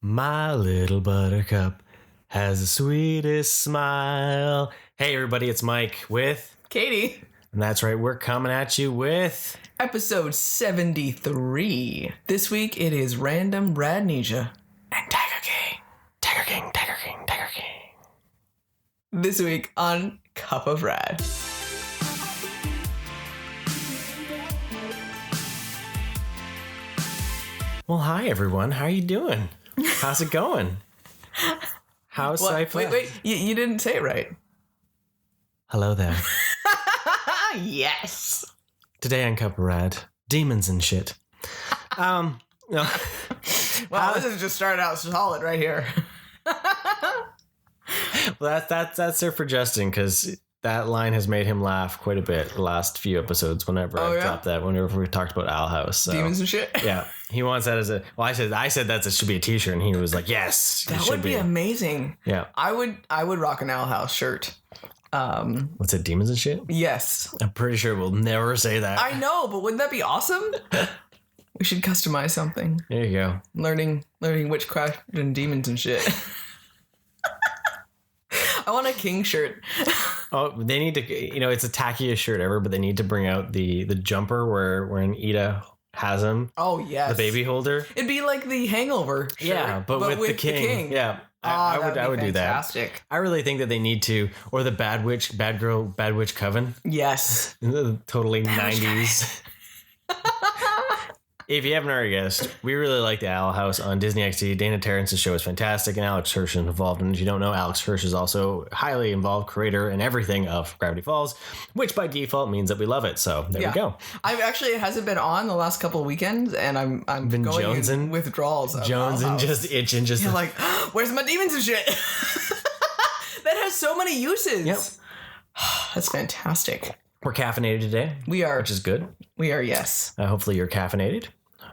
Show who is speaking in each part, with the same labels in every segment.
Speaker 1: My little buttercup has the sweetest smile. Hey, everybody, it's Mike with
Speaker 2: Katie.
Speaker 1: And that's right, we're coming at you with
Speaker 2: Episode 73. This week it is Random RADnesia and Tiger King.
Speaker 1: Tiger King, Tiger King, Tiger King.
Speaker 2: This week on Cup of Rad.
Speaker 1: Well, hi, everyone. How are you doing? How's it going? How's life?
Speaker 2: Wait. You didn't say it right.
Speaker 1: Hello there.
Speaker 2: Yes.
Speaker 1: Today on Cup of Rad, demons and shit. No.
Speaker 2: Wow, this has just started out solid right here.
Speaker 1: Well, that's there for Justin, because that line has made him laugh quite a bit the last few episodes whenever I've dropped that, whenever we talked about Owl House. So.
Speaker 2: Demons and shit?
Speaker 1: Yeah. He wants that as a... Well, I said that should be a t-shirt, and he was like, yes.
Speaker 2: That would be amazing.
Speaker 1: Yeah.
Speaker 2: I would rock an Owl House shirt.
Speaker 1: What's it, demons and shit?
Speaker 2: Yes.
Speaker 1: I'm pretty sure we'll never say that.
Speaker 2: I know, but wouldn't that be awesome? We should customize something.
Speaker 1: There you go.
Speaker 2: Learning witchcraft and demons and shit. I want a king shirt.
Speaker 1: Oh, they need to, it's the tackiest shirt ever, but they need to bring out the jumper where Ida has him.
Speaker 2: Oh, yes.
Speaker 1: The baby holder.
Speaker 2: It'd be like the Hangover shirt.
Speaker 1: Yeah, but with the king. Yeah. I would do that.
Speaker 2: Fantastic.
Speaker 1: I really think that they need to, or the Bad Witch Coven.
Speaker 2: Yes.
Speaker 1: Totally 90s. If you haven't already guessed, we really like the Owl House on Disney XD. Dana Terrence's show is fantastic, and Alex Hirsch is involved. And if you don't know, Alex Hirsch is also highly involved creator and everything of Gravity Falls, which by default means that we love it. So there we go.
Speaker 2: It hasn't been on the last couple of weekends, and I'm
Speaker 1: been
Speaker 2: going
Speaker 1: jonesing,
Speaker 2: in withdrawals.
Speaker 1: Jonesing, just itching, just
Speaker 2: You're like, where's my demons and shit? That has so many uses.
Speaker 1: Yep.
Speaker 2: That's fantastic.
Speaker 1: We're caffeinated today.
Speaker 2: We are,
Speaker 1: which is good.
Speaker 2: We are, yes.
Speaker 1: Hopefully you're caffeinated.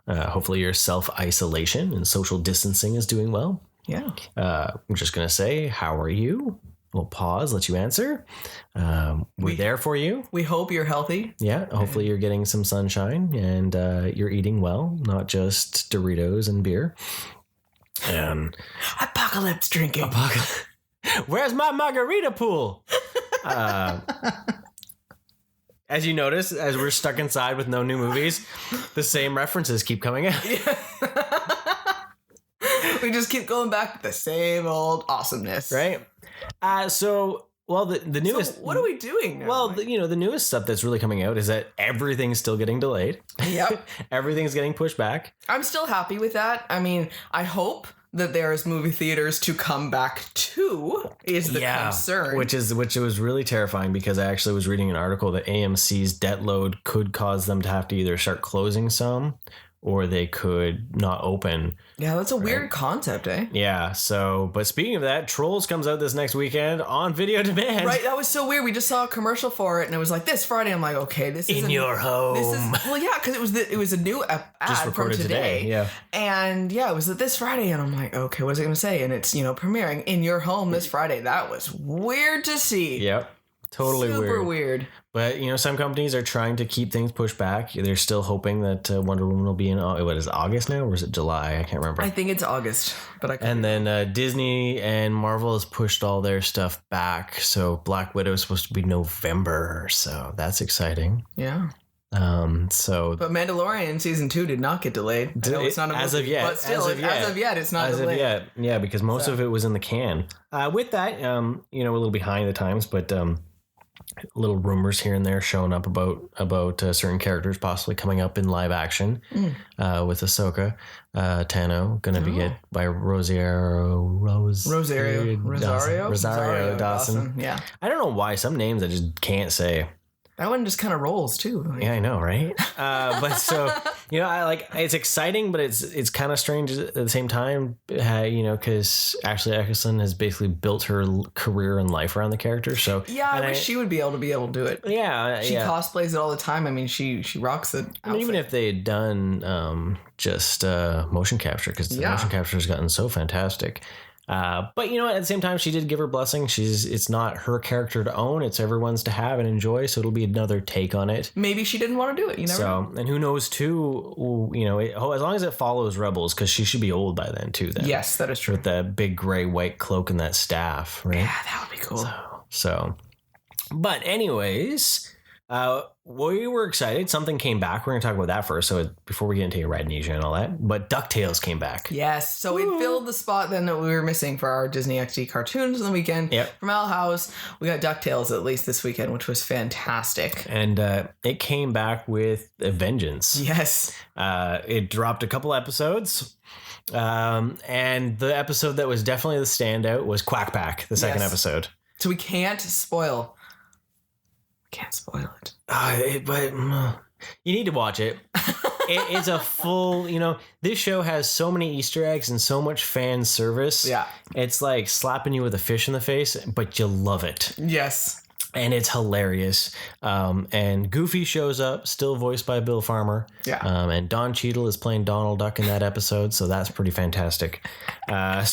Speaker 1: Hopefully your self-isolation and social distancing is doing well.
Speaker 2: Yeah.
Speaker 1: I'm just going to say, how are you? We'll pause, let you answer. We're there for you.
Speaker 2: We hope you're healthy.
Speaker 1: Yeah. Hopefully you're getting some sunshine and you're eating well, not just Doritos and beer.
Speaker 2: Apocalypse drinking.
Speaker 1: Where's my margarita pool? As you notice, as we're stuck inside with no new movies, the same references keep coming out.
Speaker 2: Yeah. We just keep going back to the same old awesomeness.
Speaker 1: Right? The newest...
Speaker 2: So what are we doing now?
Speaker 1: Well, the newest stuff that's really coming out is that everything's still getting delayed.
Speaker 2: Yep.
Speaker 1: Everything's getting pushed back.
Speaker 2: I'm still happy with that. I mean, I hope that there's movie theaters to come back to is the concern.
Speaker 1: Which was really terrifying, because I actually was reading an article that AMC's debt load could cause them to have to either start closing some or they could not open.
Speaker 2: Yeah, that's a weird concept, eh?
Speaker 1: Yeah, but speaking of that, Trolls comes out this next weekend on video demand.
Speaker 2: Right, that was so weird. We just saw a commercial for it, and it was like, this Friday. I'm like, okay, this is...
Speaker 1: In your home.
Speaker 2: Because it was a new ad from today.
Speaker 1: Yeah.
Speaker 2: And yeah, it was this Friday, and I'm like, okay, what is it going to say? And it's, premiering in your home this Friday. That was weird to see.
Speaker 1: Yep. Totally
Speaker 2: Super weird.
Speaker 1: But, some companies are trying to keep things pushed back. They're still hoping that Wonder Woman will be in, what is it, August now? Or is it July? I can't remember.
Speaker 2: I think it's August.
Speaker 1: And then Disney and Marvel has pushed all their stuff back. So Black Widow is supposed to be November. So that's exciting.
Speaker 2: Yeah.
Speaker 1: But
Speaker 2: Mandalorian season 2 did not get delayed. I know it's not a movie,
Speaker 1: as of yet.
Speaker 2: But still, as of yet, it's not delayed.
Speaker 1: As of yet, yeah, because most of it was in the can. With that, we're a little behind the times, but little rumors here and there showing up about certain characters possibly coming up in live action with Ahsoka. Tano going to be get by Rosario Dawson.
Speaker 2: Yeah.
Speaker 1: I don't know why some names I just can't say.
Speaker 2: That one just kind of rolls too.
Speaker 1: Yeah, I know, right? But so, it's exciting, but it's kind of strange at the same time, because Ashley Eccleston has basically built her career and life around the character. So
Speaker 2: yeah, I wish she would be able to do it.
Speaker 1: Yeah,
Speaker 2: she cosplays it all the time. I mean, she rocks it.
Speaker 1: Even if they had done just motion capture, because the motion capture has gotten so fantastic. But you know, at the same time, she did give her blessing. It's not her character to own; it's everyone's to have and enjoy. So it'll be another take on it.
Speaker 2: Maybe she didn't want to do it. You never know.
Speaker 1: And who knows too? You know, as long as it follows Rebels, because she should be old by then too. Then
Speaker 2: yes, that is true.
Speaker 1: With that big gray white cloak and that staff, right?
Speaker 2: Yeah, that would be cool.
Speaker 1: But anyways. We were excited. Something came back. We're going to talk about that first. So before we get into RADnesia and all that, but DuckTales came back.
Speaker 2: Yes. So we filled the spot then that we were missing for our Disney XD cartoons on the weekend.
Speaker 1: Yep. From
Speaker 2: Our House, we got DuckTales at least this weekend, which was fantastic.
Speaker 1: And it came back with a vengeance.
Speaker 2: Yes.
Speaker 1: It dropped a couple episodes. And the episode that was definitely the standout was Quack Pack, the second episode.
Speaker 2: So we can't spoil. Can't spoil it.
Speaker 1: But you need to watch it. It's a full, you know, this show has so many Easter eggs and so much fan service.
Speaker 2: Yeah.
Speaker 1: It's like slapping you with a fish in the face, but you love it.
Speaker 2: Yes.
Speaker 1: And it's hilarious. And Goofy shows up, still voiced by Bill Farmer.
Speaker 2: Yeah.
Speaker 1: And Don Cheadle is playing Donald Duck in that episode, so that's pretty fantastic. Yeah,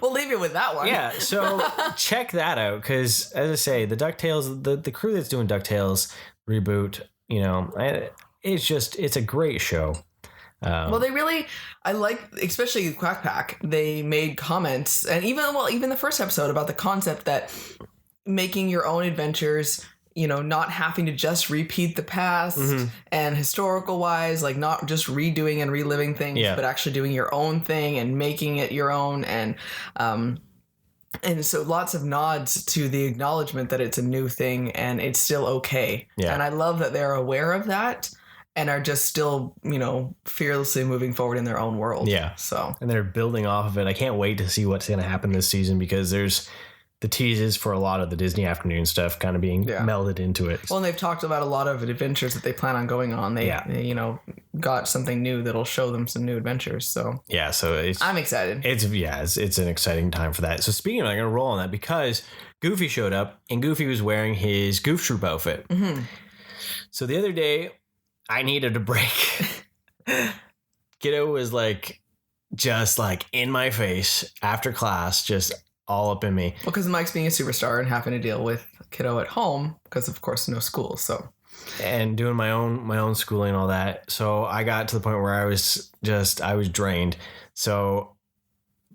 Speaker 2: we'll leave you with that one.
Speaker 1: Yeah, so check that out, because as I say, the DuckTales, the crew that's doing DuckTales reboot, you know, it's a great show.
Speaker 2: Well, I like, especially Quack Pack, they made comments, and even the first episode about the concept that making your own adventures, you know, not having to just repeat the past and historical wise, like not just redoing and reliving things, but actually doing your own thing and making it your own. And so lots of nods to the acknowledgement that it's a new thing and it's still okay. Yeah. And I love that they're aware of that and are just still, you know, fearlessly moving forward in their own world.
Speaker 1: Yeah.
Speaker 2: So,
Speaker 1: and they're building off of it. I can't wait to see what's going to happen this season, because there's the teases for a lot of the Disney afternoon stuff kind of being melded into it.
Speaker 2: Well, and they've talked about a lot of adventures that they plan on going on. They you know, got something new that'll show them some new adventures. So yeah, so I'm excited.
Speaker 1: It's an exciting time for that. So speaking of, I'm going to roll on that because Goofy showed up and Goofy was wearing his Goof Troop outfit. Mm-hmm. So the other day, I needed a break. Kiddo was like, just like in my face after class, just all up in me.
Speaker 2: Well, because Mike's being a superstar and having to deal with Kiddo at home because, of course, no school. So,
Speaker 1: and doing my own schooling and all that. So I got to the point where I was drained. So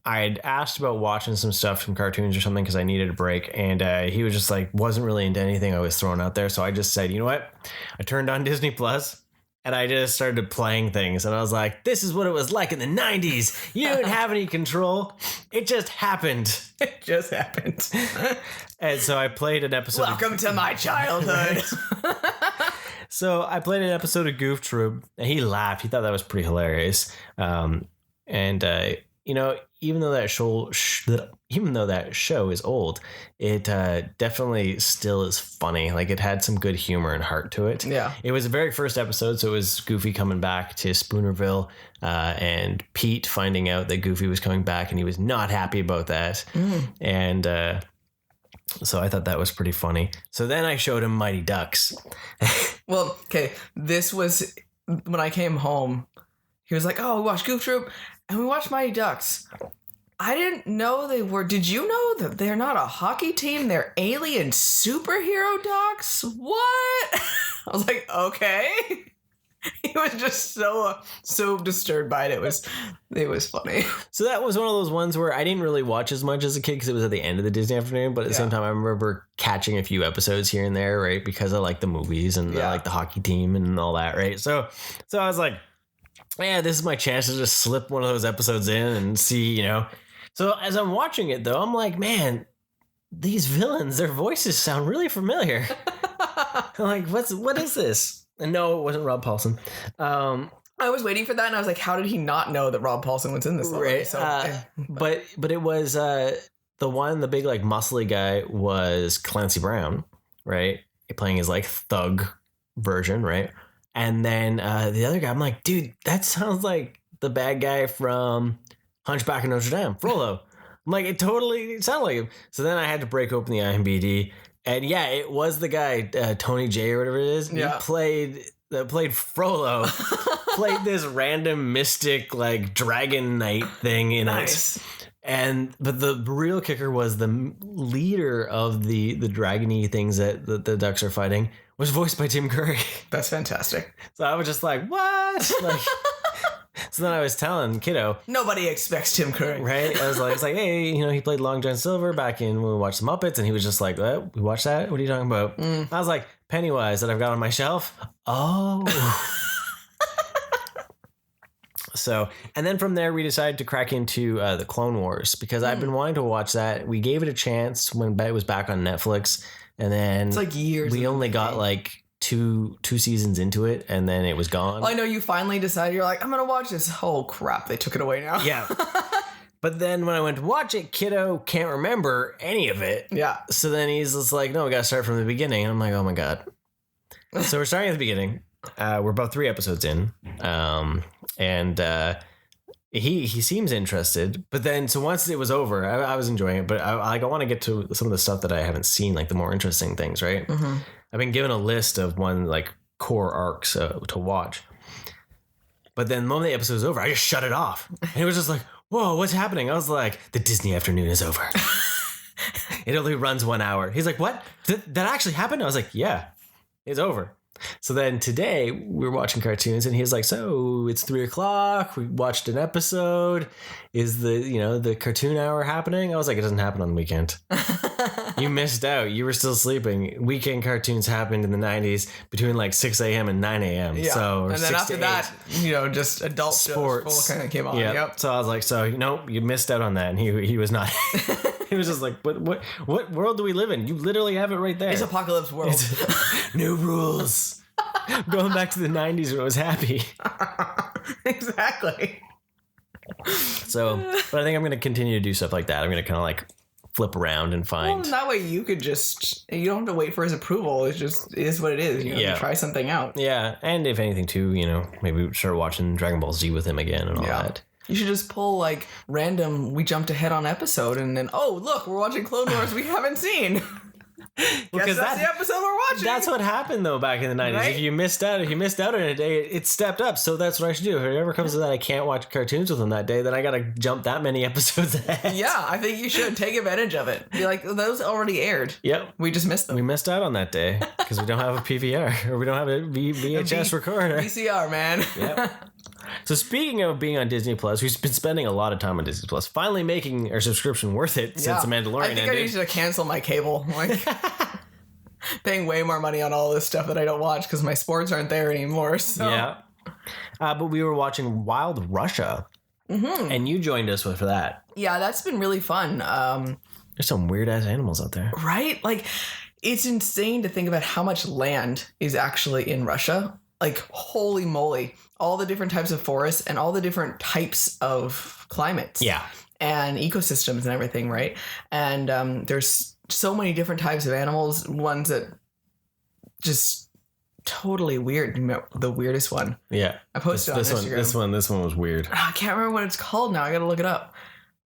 Speaker 1: I had asked about watching some stuff from cartoons or something because I needed a break. And he was just like, wasn't really into anything I was throwing out there. So I just said, you know what? I turned on Disney Plus. And I just started playing things. And I was like, this is what it was like in the 90s. You didn't have any control. It just happened.
Speaker 2: It just happened.
Speaker 1: And so I played an episode.
Speaker 2: Welcome to my childhood.
Speaker 1: So I played an episode of Goof Troop. And he laughed. He thought that was pretty hilarious. You know, even though that show is old, it definitely still is funny. Like, it had some good humor and heart to it.
Speaker 2: Yeah.
Speaker 1: It was the very first episode, so it was Goofy coming back to Spoonerville and Pete finding out that Goofy was coming back, and he was not happy about that. And so I thought that was pretty funny. So then I showed him Mighty Ducks.
Speaker 2: Well, okay, this was when I came home. He was like, oh, we watched Goof Troop and we watched Mighty Ducks. I didn't know they were. Did you know that they're not a hockey team? They're alien superhero ducks? What? I was like, okay. He was just so disturbed by it. It was funny.
Speaker 1: So that was one of those ones where I didn't really watch as much as a kid because it was at the end of the Disney afternoon. But at the same time, I remember catching a few episodes here and there, right? Because I like the movies and I like the hockey team and all that, right? So I was like, yeah, this is my chance to just slip one of those episodes in and see, you know. So as I'm watching it, though, I'm like, man, these villains, their voices sound really familiar. I'm like, what is this? And no, it wasn't Rob Paulsen.
Speaker 2: I was waiting for that, and I was like, how did he not know that Rob Paulsen was in this?
Speaker 1: Right. But it was the big, like, muscly guy was Clancy Brown, right? Playing his, like, thug version, right? And then the other guy, I'm like, dude, that sounds like the bad guy from Hunchback of Notre Dame, Frollo. I'm like, it totally sounded like him. So then I had to break open the IMDb, and yeah, it was the guy Tony J or whatever it is. Yeah. He played Frollo, played this random mystic like dragon knight thing in it. But the real kicker was the leader of the dragony things that the ducks are fighting was voiced by Tim Curry.
Speaker 2: That's fantastic.
Speaker 1: So I was just like, what? Like, so then I was telling Kiddo.
Speaker 2: Nobody expects Tim Curry.
Speaker 1: Right? I was like, it's like, hey, he played Long John Silver back in when we watched the Muppets, and he was just like, we watched that? What are you talking about? I was like, Pennywise that I've got on my shelf. Oh. So, and then from there, we decided to crack into the Clone Wars because I've been wanting to watch that. We gave it a chance when it was back on Netflix, and then
Speaker 2: it's like years.
Speaker 1: We only got like two seasons into it, and then it was gone.
Speaker 2: Well, I know you finally decided you're like, I'm gonna watch this. Oh crap, they took it away now.
Speaker 1: Yeah. But then when I went to watch it, Kiddo can't remember any of it.
Speaker 2: Yeah.
Speaker 1: So then he's just like, no, we gotta start from the beginning. And I'm like, oh my God. So we're starting at the beginning. We're about 3 episodes in. He seems interested, but then so once it was over, I was enjoying it, but I want to get to some of the stuff that I haven't seen, like the more interesting things, right? Mm-hmm. I've been given a list of like core arcs to watch, but then the moment the episode was over, I just shut it off, and it was just like, whoa, what's happening? I was like, the Disney afternoon is over. It only runs 1 hour. He's like, what? That actually happened? I was like, yeah, it's over. So then today we were watching cartoons and he's like, so it's 3:00. We watched an episode. Is the cartoon hour happening? I was like, it doesn't happen on the weekend. You missed out. You were still sleeping. Weekend cartoons happened in the 90s between like 6 a.m. and 9 a.m.
Speaker 2: Yeah.
Speaker 1: So,
Speaker 2: and then after that, just adult
Speaker 1: sports
Speaker 2: kind of came on. Yep.
Speaker 1: So I was like, so, you missed out on that. And he was not. He was just like, what world do we live in? You literally have it right there.
Speaker 2: It's apocalypse world.
Speaker 1: New rules. Going back to the 90s when I was happy.
Speaker 2: Exactly.
Speaker 1: So, but I think I'm going to continue to do stuff like that. I'm going to kind of like flip around and find.
Speaker 2: Well, that way you could you don't have to wait for his approval. It is what it is. You have to try something out.
Speaker 1: Yeah. And if anything too, maybe start watching Dragon Ball Z with him again and all that.
Speaker 2: You should just pull like random, we jumped ahead on episode and then, oh, look, we're watching Clone Wars we haven't seen. Because that's the episode we're watching.
Speaker 1: That's what happened though back in the 90s. Right? If you missed out on a day, it stepped up. So that's what I should do. If it ever comes to that I can't watch cartoons with them that day, then I gotta jump that many episodes ahead.
Speaker 2: Yeah, I think you should take advantage of it. Be like, those already aired.
Speaker 1: Yep.
Speaker 2: We just missed them.
Speaker 1: We missed out on that day because we don't have a PVR or we don't have a VHS recorder.
Speaker 2: VCR, man.
Speaker 1: Yep. So speaking of being on Disney Plus, we've been spending a lot of time on Disney Plus, finally making our subscription worth it since The Mandalorian ended.
Speaker 2: I think I need to cancel my cable. Like, paying way more money on all this stuff that I don't watch because my sports aren't there anymore. So.
Speaker 1: Yeah. But we were watching Wild Russia, and you joined us for that.
Speaker 2: Yeah, that's been really fun.
Speaker 1: There's some weird ass animals out there.
Speaker 2: Right? Like, it's insane to think about how much land is actually in Russia. Like, holy moly. All the different types of forests and all the different types of climates.
Speaker 1: Yeah.
Speaker 2: And ecosystems and everything, right? And there's so many different types of animals. Ones that just totally weird. The weirdest one.
Speaker 1: Yeah.
Speaker 2: I posted on Instagram.
Speaker 1: This one was weird.
Speaker 2: I can't remember what it's called now. I gotta look it up.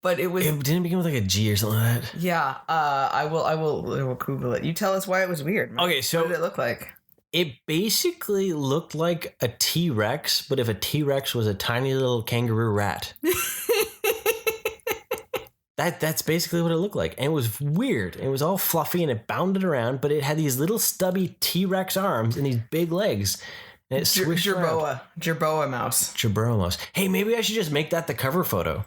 Speaker 2: But it
Speaker 1: didn't begin with like a G or something like that.
Speaker 2: Yeah. I will Google it. You tell us why it was weird. Man.
Speaker 1: Okay, so
Speaker 2: what did it look like?
Speaker 1: It basically looked like a T-Rex, but if a T-Rex was a tiny little kangaroo rat. That's basically what it looked like. And it was weird. It was all fluffy and it bounded around, but it had these little stubby T-Rex arms and these big legs. And it swished around.
Speaker 2: Jerboa mouse.
Speaker 1: Jerboa mouse. Hey, maybe I should just make that the cover photo.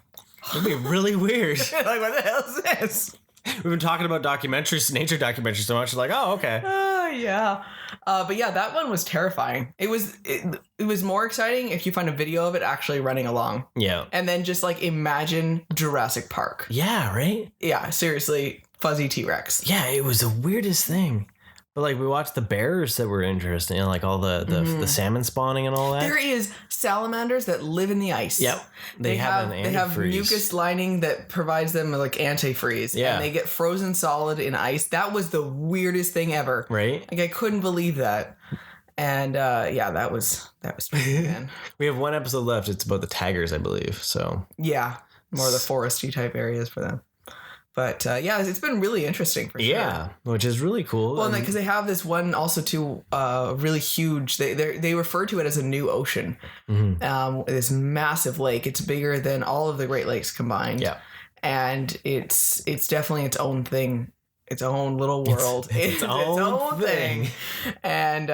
Speaker 1: It'd be really weird.
Speaker 2: Like, what the hell is this?
Speaker 1: We've been talking about documentaries, nature documentaries so much. Like, oh, okay.
Speaker 2: Oh, yeah. But yeah, that one was terrifying. It was more exciting if you find a video of it actually running along.
Speaker 1: Yeah.
Speaker 2: And then just like imagine Jurassic Park.
Speaker 1: Yeah, right?
Speaker 2: Yeah, seriously. Fuzzy T-Rex.
Speaker 1: Yeah, it was the weirdest thing. But like we watched the bears that were interesting, like all the salmon spawning and all that.
Speaker 2: There is salamanders that live in the ice.
Speaker 1: Yep. They have
Speaker 2: mucus lining that provides them like antifreeze.
Speaker 1: Yeah.
Speaker 2: And they get frozen solid in ice. That was the weirdest thing ever.
Speaker 1: Right?
Speaker 2: Like I couldn't believe that. And that was spooky, man.
Speaker 1: We have one episode left. It's about the tigers, I believe. So
Speaker 2: yeah, more of the foresty type areas for them. But it's been really interesting for sure.
Speaker 1: Yeah, which is really cool.
Speaker 2: Well, because they have this one also too, really huge. They refer to it as a new ocean. Mm-hmm. This massive lake. It's bigger than all of the Great Lakes combined.
Speaker 1: Yeah,
Speaker 2: and it's definitely its own thing. Its own little world.
Speaker 1: It's its own thing.
Speaker 2: And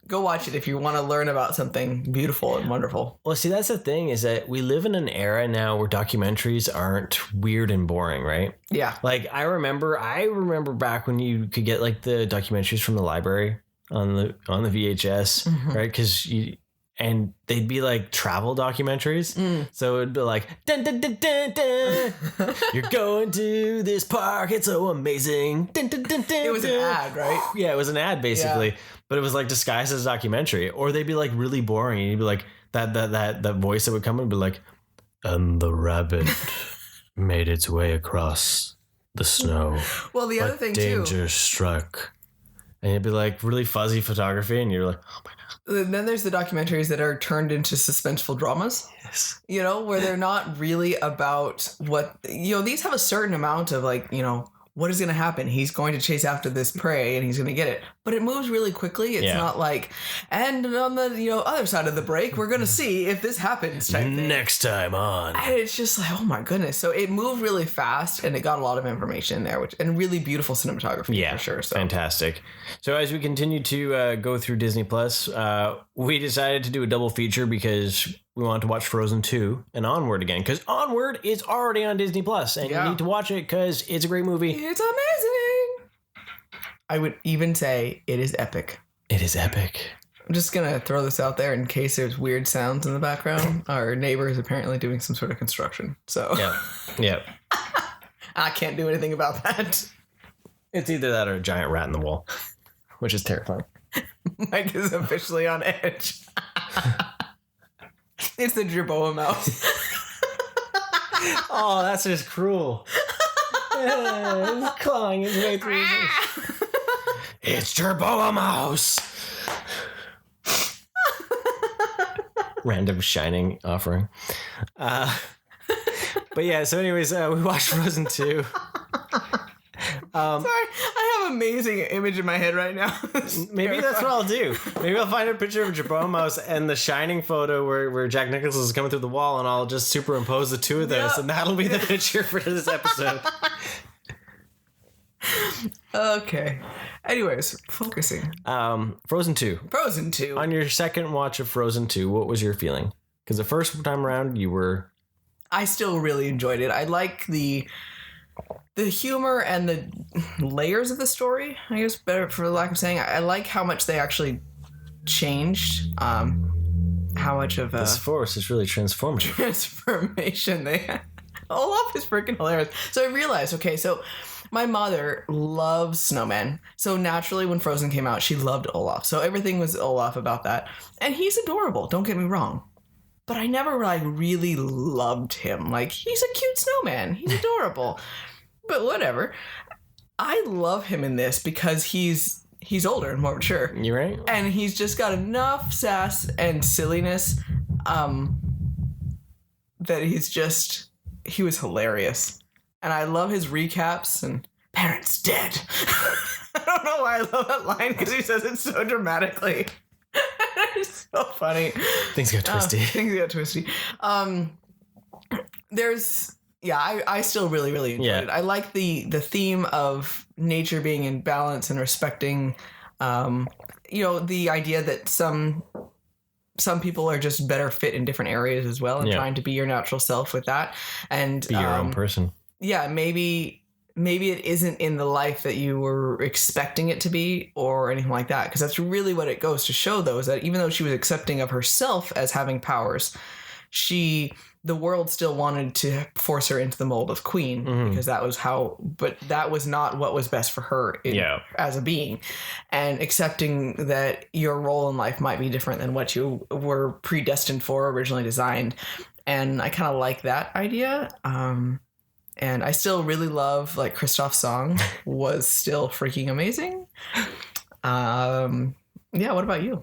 Speaker 2: go watch it if you want to learn about something beautiful and wonderful.
Speaker 1: Well, see, that's the thing is that we live in an era now where documentaries aren't weird and boring, right?
Speaker 2: Yeah.
Speaker 1: Like I remember back when you could get like the documentaries from the library on the VHS, right? Because and they'd be like travel documentaries. So it'd be like, dun, dun, dun, dun, dun. You're going to this park. It's so amazing. Dun, dun, dun, dun,
Speaker 2: It was an ad, right?
Speaker 1: Yeah, it was an ad basically. Yeah. But it was like disguised as a documentary. Or they'd be like really boring. And you'd be like, that voice that would come and be like, and the rabbit made its way across the snow.
Speaker 2: Well, the other thing
Speaker 1: danger struck. And it'd be like really fuzzy photography. And you're like, oh my God.
Speaker 2: And then there's the documentaries that are turned into suspenseful dramas.
Speaker 1: Yes.
Speaker 2: You know, where they're not really about what, these have a certain amount of like, what is going to happen? He's going to chase after this prey and he's going to get it. But it moves really quickly. It's not like, and on the other side of the break, we're going to see if this happens type thing.
Speaker 1: Next time on.
Speaker 2: And it's just like, oh my goodness. So it moved really fast and it got a lot of information there, and really beautiful cinematography for sure. So.
Speaker 1: Fantastic. So as we continue to go through Disney Plus, we decided to do a double feature because we wanted to watch Frozen 2 and Onward again, because Onward is already on Disney Plus, and you need to watch it because it's a great movie.
Speaker 2: It's amazing. I would even say it is epic.
Speaker 1: It is epic.
Speaker 2: I'm just going to throw this out there in case there's weird sounds in the background. Our neighbor is apparently doing some sort of construction. So
Speaker 1: yeah.
Speaker 2: I can't do anything about that.
Speaker 1: It's either that or a giant rat in the wall, which is terrifying.
Speaker 2: Mike is officially on edge. It's the Jerboa mouse.
Speaker 1: Oh, that's just cruel. It's clawing his way through. It's Jerboa mouse. Random shining offering. But yeah, so anyways, we watched Frozen 2.
Speaker 2: Sorry, I have an amazing image in my head right now.
Speaker 1: Maybe that's what I'll do. Maybe I'll find a picture of Jerboa mouse and the Shining photo where Jack Nicholson is coming through the wall, and I'll just superimpose the two of those, and that'll be the picture for this episode.
Speaker 2: Okay. Anyways, focusing.
Speaker 1: Frozen 2.
Speaker 2: Frozen 2.
Speaker 1: On your second watch of Frozen 2, what was your feeling? Because the first time around, you were...
Speaker 2: I still really enjoyed it. I like the humor and the layers of the story, I guess, better for lack of saying. I like how much they actually changed. How much of
Speaker 1: this force is really transformative.
Speaker 2: Transformation they had. Olaf is freaking hilarious. So I realized, okay, so my mother loves snowmen. So naturally, when Frozen came out, she loved Olaf. So everything was Olaf about that. And he's adorable, don't get me wrong. But I never really loved him. Like, he's a cute snowman. He's adorable. But whatever. I love him in this because he's older and more mature.
Speaker 1: You're right.
Speaker 2: And he's just got enough sass and silliness that he was hilarious. And I love his recaps and parents dead. I don't know why I love that line because he says it so dramatically. It's so funny.
Speaker 1: Things got twisty.
Speaker 2: I still really, really enjoyed it. I like the theme of nature being in balance and respecting, the idea that some people are just better fit in different areas as well, and trying to be your natural self with that. And
Speaker 1: be your own person.
Speaker 2: Yeah, maybe it isn't in the life that you were expecting it to be or anything like that. Because that's really what it goes to show, though, is that even though she was accepting of herself as having powers, the world still wanted to force her into the mold of queen, because that was but that was not what was best for her as a being. And accepting that your role in life might be different than what you were predestined for, originally designed. And I kind of like that idea. And I still really love, like, Kristoff's song was still freaking amazing. What about you?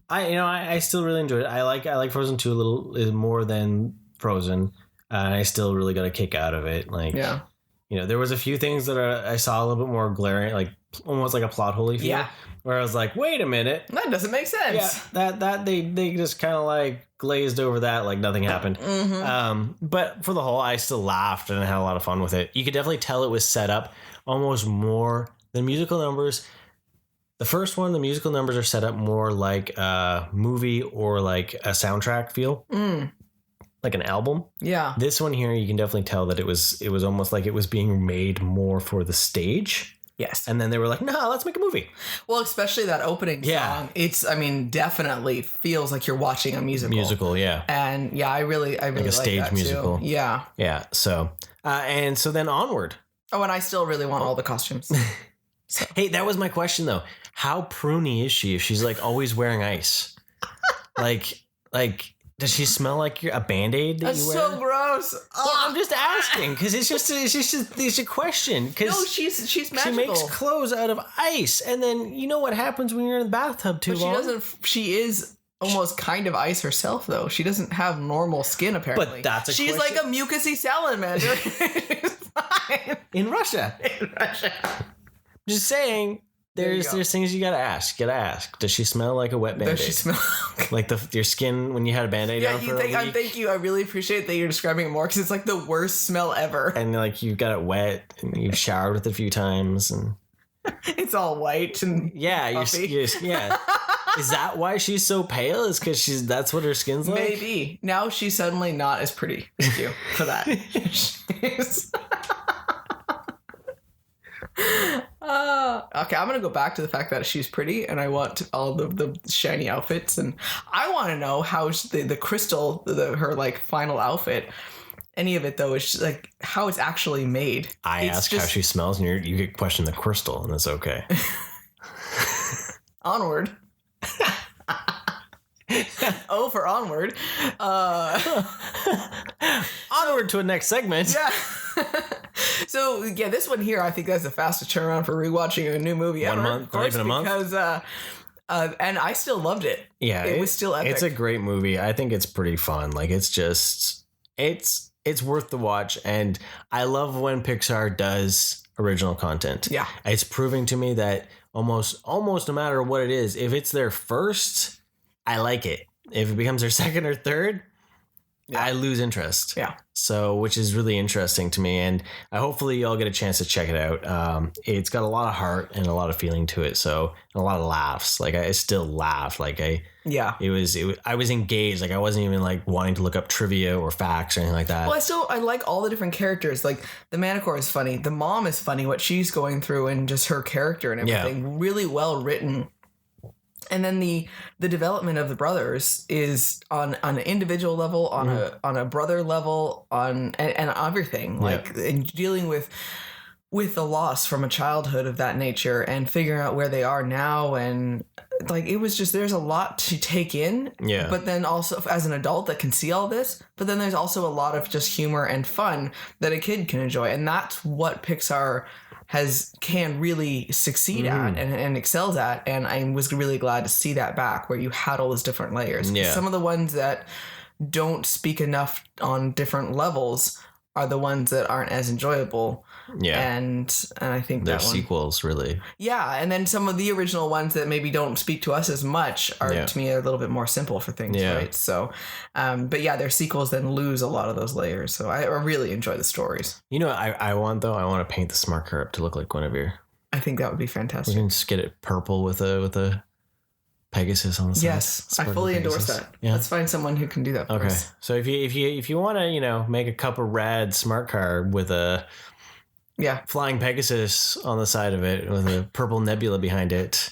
Speaker 1: I still really enjoyed it. I like Frozen 2 a little more than Frozen. I still really got a kick out of it. Like, there was a few things that I saw a little bit more glaring, like almost like a plot hole feel. Yeah. Where I was like, wait a minute.
Speaker 2: That doesn't make sense.
Speaker 1: Yeah. That they just kind of like glazed over that like nothing happened. But for the whole, I still laughed and I had a lot of fun with it. You could definitely tell it was set up almost more than musical numbers. The first one, the musical numbers are set up more like a movie or like a soundtrack feel. Like an album. Yeah. This one here, you can definitely tell that it was almost like it was being made more for the stage. Yes. And then they were like, no, let's make a movie.
Speaker 2: Well, especially that opening song. It's, I mean, definitely feels like you're watching a musical.
Speaker 1: Musical, yeah.
Speaker 2: And yeah, I really like a stage that musical. Too. Yeah.
Speaker 1: Yeah. So, and so then Onward.
Speaker 2: Oh, and I still really want all the costumes.
Speaker 1: So. Hey, that was my question though. How pruny is she if she's like always wearing ice? like, does she smell like a Band-Aid that you wear?
Speaker 2: That's so gross.
Speaker 1: Well, I'm just asking because it's just a question.
Speaker 2: No, she's magical.
Speaker 1: She makes clothes out of ice, and then you know what happens when you're in the bathtub too long.
Speaker 2: She is almost kind of ice herself, though. She doesn't have normal skin apparently.
Speaker 1: But
Speaker 2: she's
Speaker 1: question.
Speaker 2: Like a mucousy salamander.
Speaker 1: In Russia. Just saying. There's things you gotta ask. Does she smell like a wet Band-Aid?
Speaker 2: Does she smell
Speaker 1: like your skin when you had a Band-Aid on for a week?
Speaker 2: Thank you. I really appreciate that you're describing it more because it's like the worst smell ever.
Speaker 1: And like you got it wet and you've showered with it a few times and
Speaker 2: it's all white and puffy.
Speaker 1: Yeah. Is that why she's so pale? Is because that's what her skin's like?
Speaker 2: Maybe. Now she's suddenly not as pretty. Thank you for that. Okay, I'm gonna go back to the fact that she's pretty and I want all the shiny outfits, and I want to know how the crystal, her like final outfit, any of it though, is like how it's actually made.
Speaker 1: I ask how she smells and you get question the crystal, and that's okay.
Speaker 2: Onward. Oh, for Onward.
Speaker 1: Onward to a next segment.
Speaker 2: Yeah. So yeah, this one here, I think that's the fastest turnaround for rewatching a new movie ever.
Speaker 1: 1 month, not even a month.
Speaker 2: Because and I still loved it.
Speaker 1: Yeah,
Speaker 2: it was still epic.
Speaker 1: It's a great movie. I think it's pretty fun. Like it's worth the watch, and I love when Pixar does original content. Yeah, it's proving to me that almost no matter what it is, if it's their first, I like it. If it becomes their second or third, I lose interest. Yeah. So, which is really interesting to me. And hopefully you'll get a chance to check it out. It's got a lot of heart and a lot of feeling to it. So, and a lot of laughs. Like I still laugh. Like I was engaged. Like I wasn't even like wanting to look up trivia or facts or anything like that.
Speaker 2: Well, I like all the different characters. Like the Manticore is funny. The mom is funny, what she's going through and just her character and everything. Yeah. Really well written. And then the development of the brothers is on an individual level, on a brother level, and everything. Like and dealing with the loss from a childhood of that nature and figuring out where they are now, and like it was just there's a lot to take in. Yeah. But then also as an adult that can see all this, but then there's also a lot of just humor and fun that a kid can enjoy, and that's what Pixar can really succeed at and excels at, and I was really glad to see that back where you had all those different layers. Yeah. Some of the ones that don't speak enough on different levels are the ones that aren't as enjoyable. Yeah. And I think
Speaker 1: they're sequels, really.
Speaker 2: Yeah, and then some of the original ones that maybe don't speak to us as much are to me a little bit more simple for things, right? So, but yeah, their sequels then lose a lot of those layers. So I really enjoy the stories.
Speaker 1: You know, I want to paint the smart car up to look like Guinevere.
Speaker 2: I think that would be fantastic.
Speaker 1: We can just get it purple with a Pegasus on the side.
Speaker 2: Yes, I fully endorse that. Yeah. Let's find someone who can do that for us.
Speaker 1: So if you want to, make a couple rad smart car with a flying Pegasus on the side of it with a purple nebula behind it.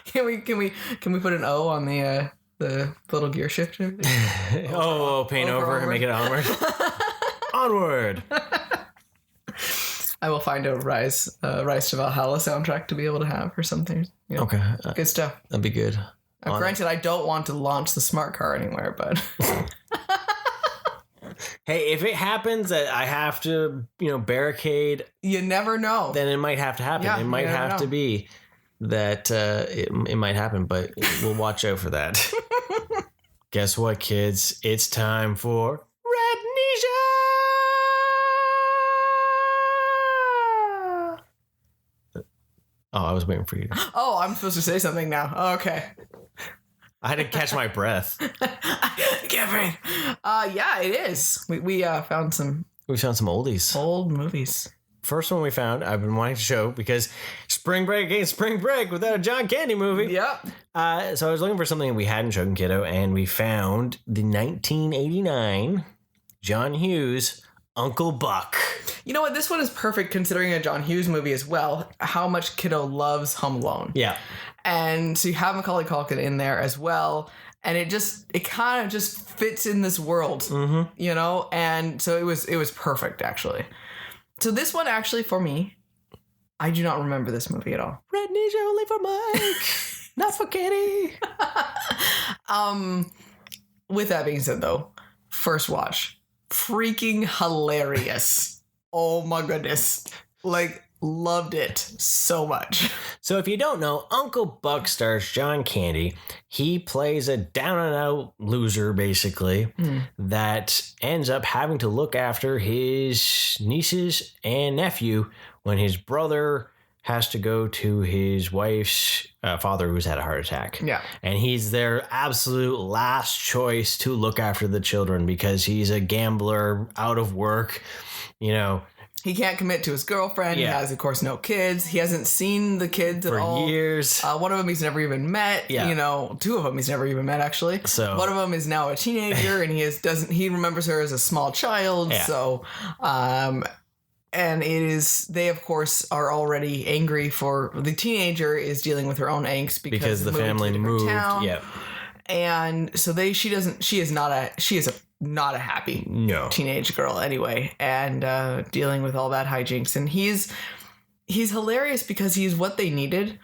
Speaker 2: Can we put an O on the little gear shifter?
Speaker 1: Paint over and make it onward. Onward.
Speaker 2: I will find a Rise to Valhalla soundtrack to be able to have or something. Yeah. Okay. Good stuff.
Speaker 1: That'd be good.
Speaker 2: Granted, I don't want to launch the smart car anywhere, but...
Speaker 1: Hey, if it happens that I have to, barricade...
Speaker 2: You never know.
Speaker 1: Then it might have to happen. Yeah, it might have to be that it might happen, but we'll watch out for that. Guess what, kids? It's time for RADnesia! Oh, I was waiting for you.
Speaker 2: Oh, I'm supposed to say something now. Oh, okay.
Speaker 1: I had to catch my breath.
Speaker 2: I can't breathe. Yeah, it is. We found some
Speaker 1: We found some oldies.
Speaker 2: old movies.
Speaker 1: First one we found, I've been wanting to show because spring break ain't spring break without a John Candy movie.
Speaker 2: Yep.
Speaker 1: So I was looking for something we hadn't shown, kiddo, and we found the 1989 John Hughes Uncle Buck.
Speaker 2: You know what? This one is perfect considering a John Hughes movie as well. How much kiddo loves Home Alone.
Speaker 1: Yeah.
Speaker 2: And so you have Macaulay Culkin in there as well. And it kind of just fits in this world, you know? And so it was perfect, actually. So this one, actually, for me, I do not remember this movie at all.
Speaker 1: RADnesia only for Mike, not for Kitty.
Speaker 2: With that being said, though, first watch, freaking hilarious. Oh my goodness. Like, loved it so much.
Speaker 1: So if you don't know, Uncle Buck stars John Candy. He plays a down and out loser, basically, that ends up having to look after his nieces and nephew when his brother has to go to his wife's father who's had a heart attack.
Speaker 2: Yeah.
Speaker 1: And he's their absolute last choice to look after the children because he's a gambler, out of work, you know.
Speaker 2: He can't commit to his girlfriend.
Speaker 1: Yeah.
Speaker 2: He has, of course, no kids. He hasn't seen the kids at all.
Speaker 1: For years.
Speaker 2: One of them he's never even met.
Speaker 1: Yeah.
Speaker 2: You know, two of them he's never even met, actually.
Speaker 1: So
Speaker 2: one of them is now a teenager, and he remembers her as a small child.
Speaker 1: Yeah.
Speaker 2: So, and they of course are already angry for the teenager is dealing with her own angst because
Speaker 1: the family moved.
Speaker 2: Town.
Speaker 1: Yeah.
Speaker 2: And so she is not a happy teenage girl anyway, and dealing with all that hijinks. And he's hilarious because he's what they needed,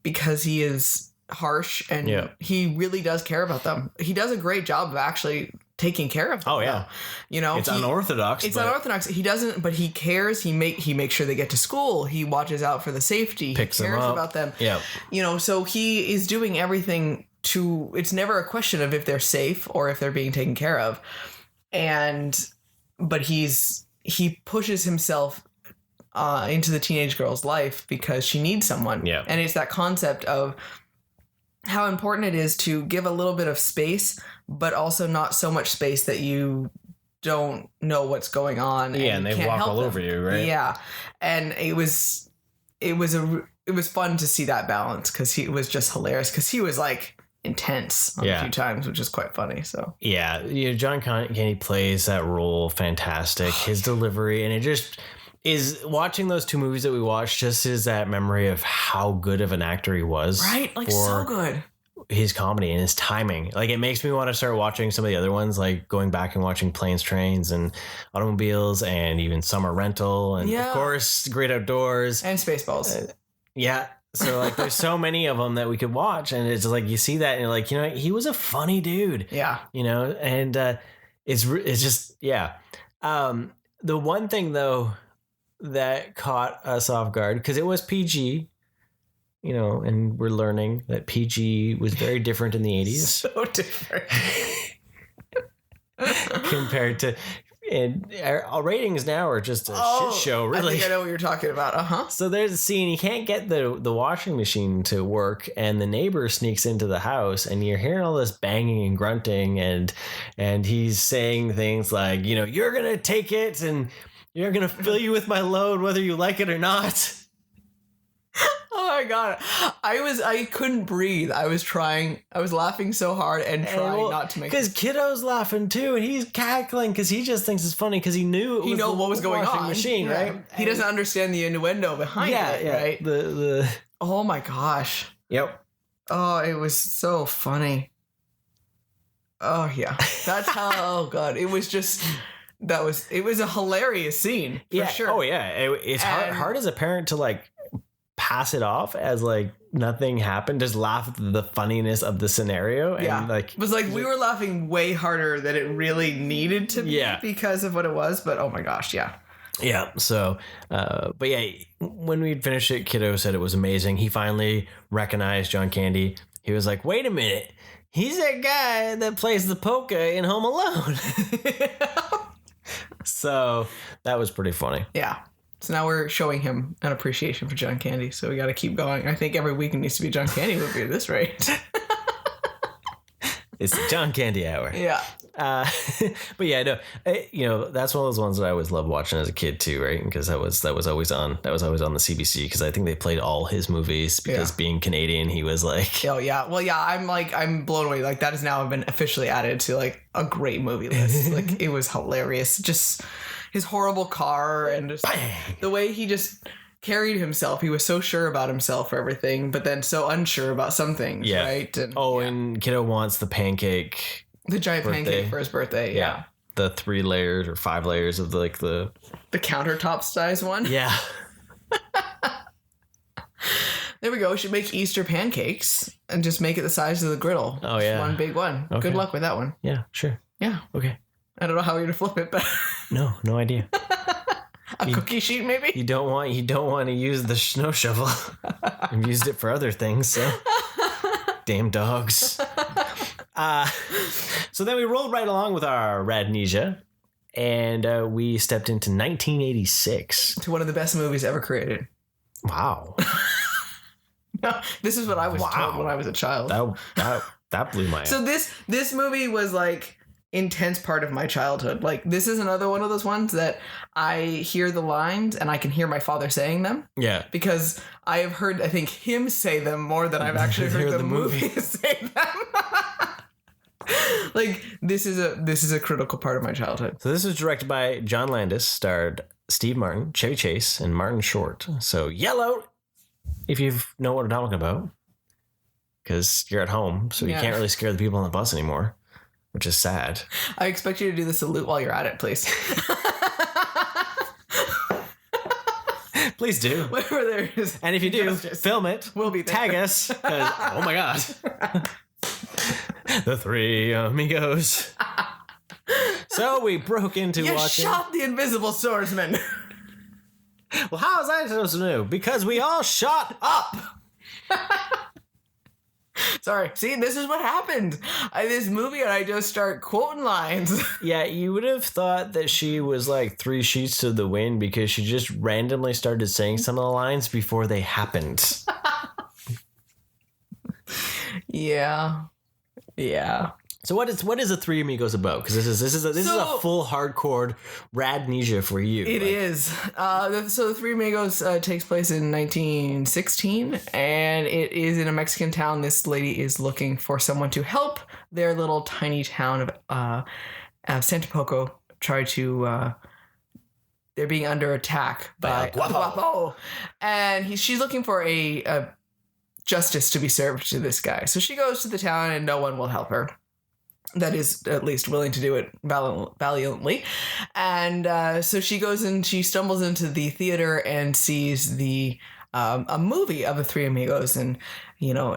Speaker 2: because he is harsh and he really does care about them. He does a great job of actually taking care of them.
Speaker 1: Oh yeah.
Speaker 2: You know,
Speaker 1: it's unorthodox.
Speaker 2: Unorthodox. He doesn't, but he cares. He makes sure they get to school. He watches out for the safety.
Speaker 1: Picks
Speaker 2: he cares
Speaker 1: them up.
Speaker 2: about them.
Speaker 1: Yeah.
Speaker 2: You know, so he is doing everything it's never a question of if they're safe or if they're being taken care of. But he pushes himself into the teenage girl's life because she needs someone.
Speaker 1: Yeah.
Speaker 2: And it's that concept of how important it is to give a little bit of space, but also not so much space that you don't know what's going on.
Speaker 1: Yeah, and they walk all over you, right?
Speaker 2: Yeah. And it was fun to see that balance because he was just hilarious because he was like intense a few times, which is quite funny. So
Speaker 1: John Candy plays that role fantastic. His delivery, and it just is, watching those two movies that we watched just is that memory of how good of an actor he was.
Speaker 2: Right, like so good.
Speaker 1: His comedy and his timing. Like, it makes me want to start watching some of the other ones, like going back and watching Planes, Trains, and Automobiles, and even Summer Rental, and of course Great Outdoors
Speaker 2: and Spaceballs.
Speaker 1: So like there's so many of them that we could watch, and it's like you see that and you're like, you know, he was a funny dude.
Speaker 2: Yeah.
Speaker 1: You know, and it's just the one thing though that caught us off guard, because it was PG, you know, and we're learning that PG was very different in the 80s.
Speaker 2: So different.
Speaker 1: Compared to, and our ratings now are just a shit show, really.
Speaker 2: I think I know what you're talking about.
Speaker 1: So there's a scene, he can't get the washing machine to work, and the neighbor sneaks into the house, and you're hearing all this banging and grunting, and he's saying things like, you know, you're gonna take it and you're gonna fill you with my load whether you like it or not.
Speaker 2: Oh my god, I couldn't breathe. I was laughing so hard and trying not to make.
Speaker 1: Because Kiddo's laughing too, and he's cackling because he just thinks it's funny because he knew
Speaker 2: what was going on.
Speaker 1: Machine, right?
Speaker 2: He doesn't understand the innuendo behind it, right?
Speaker 1: The
Speaker 2: oh my gosh.
Speaker 1: Yep.
Speaker 2: Oh, it was so funny. Oh yeah, that's how. Oh god, it was just. It was a hilarious scene. For sure.
Speaker 1: Oh yeah, it's hard as a parent to like pass it off as like nothing happened, just laugh at the funniness of the scenario, and like it was like
Speaker 2: we were laughing way harder than it really needed to be because of what it was. But oh my gosh, yeah.
Speaker 1: So but yeah, when we'd finished it, Kiddo said it was amazing. He finally recognized John Candy. He was like, wait a minute, he's that guy that plays the polka in Home Alone. So that was pretty funny.
Speaker 2: Yeah. So now we're showing him an appreciation for John Candy. So we got to keep going. I think every week it needs to be a John Candy movie at this rate.
Speaker 1: It's the John Candy hour.
Speaker 2: Yeah.
Speaker 1: But yeah, no, that's one of those ones that I always loved watching as a kid too, right? Because that was always on. That was always on the CBC because I think they played all his movies because being Canadian, he was like,
Speaker 2: oh yeah, well yeah, I'm blown away. Like that has now been officially added to like a great movie list. Like it was hilarious. Just his horrible car and just the way he just carried himself. He was so sure about himself for everything, but then so unsure about some things, right? And,
Speaker 1: and Kiddo wants the pancake.
Speaker 2: The giant pancake for his birthday, yeah.
Speaker 1: The 3 layers or 5 layers of the
Speaker 2: countertop size one.
Speaker 1: Yeah.
Speaker 2: There we go. We should make Easter pancakes and just make it the size of the griddle.
Speaker 1: Oh yeah.
Speaker 2: Just one big one. Okay. Good luck with that one.
Speaker 1: Yeah, sure.
Speaker 2: Yeah.
Speaker 1: Okay.
Speaker 2: I don't know how you're gonna flip it, but
Speaker 1: no idea.
Speaker 2: Cookie sheet, maybe?
Speaker 1: You don't want to use the snow shovel. I've used it for other things, so damn dogs. So then we rolled right along with our RADnesia, and we stepped into 1986.
Speaker 2: To one of the best movies ever created.
Speaker 1: Wow.
Speaker 2: No, this is what I was told when I was a child.
Speaker 1: That blew my head.
Speaker 2: So this movie was like intense part of my childhood. Like this is another one of those ones that I hear the lines and I can hear my father saying them. Yeah. Because I have heard, I think, him say them more than I've actually heard the movie say them. Like this is a critical part of my childhood.
Speaker 1: So this was directed by John Landis, starred Steve Martin, Chevy Chase, and Martin Short. So yell out if you know what I'm talking about, because you're at home, so you can't really scare the people on the bus anymore, which is sad.
Speaker 2: I expect you to do the salute while you're at it, please.
Speaker 1: Please do.
Speaker 2: Wherever there is.
Speaker 1: And if you do, film it.
Speaker 2: We'll be there.
Speaker 1: Tag us. Oh my God. The 3 Amigos. So we broke into watching.
Speaker 2: You shot the invisible swordsman.
Speaker 1: Well, how was I supposed to know? Because we all shot up.
Speaker 2: Sorry. See, this is what happened. This movie, and I just start quoting lines.
Speaker 1: Yeah, you would have thought that she was like 3 sheets to the wind because she just randomly started saying some of the lines before they happened.
Speaker 2: Yeah.
Speaker 1: So what is the 3 Amigos about? Because this is a full hardcore RADnesia for you.
Speaker 2: It is. So the 3 Amigos takes place in 1916, and it is in a Mexican town. This lady is looking for someone to help their little tiny town of Santa Poco try to. They're being under attack by El Guapo, and she's looking for a justice to be served to this guy. So she goes to the town, and no one will help her. That is at least willing to do it valiantly. And so she goes and she stumbles into the theater and sees a movie of the 3 Amigos and,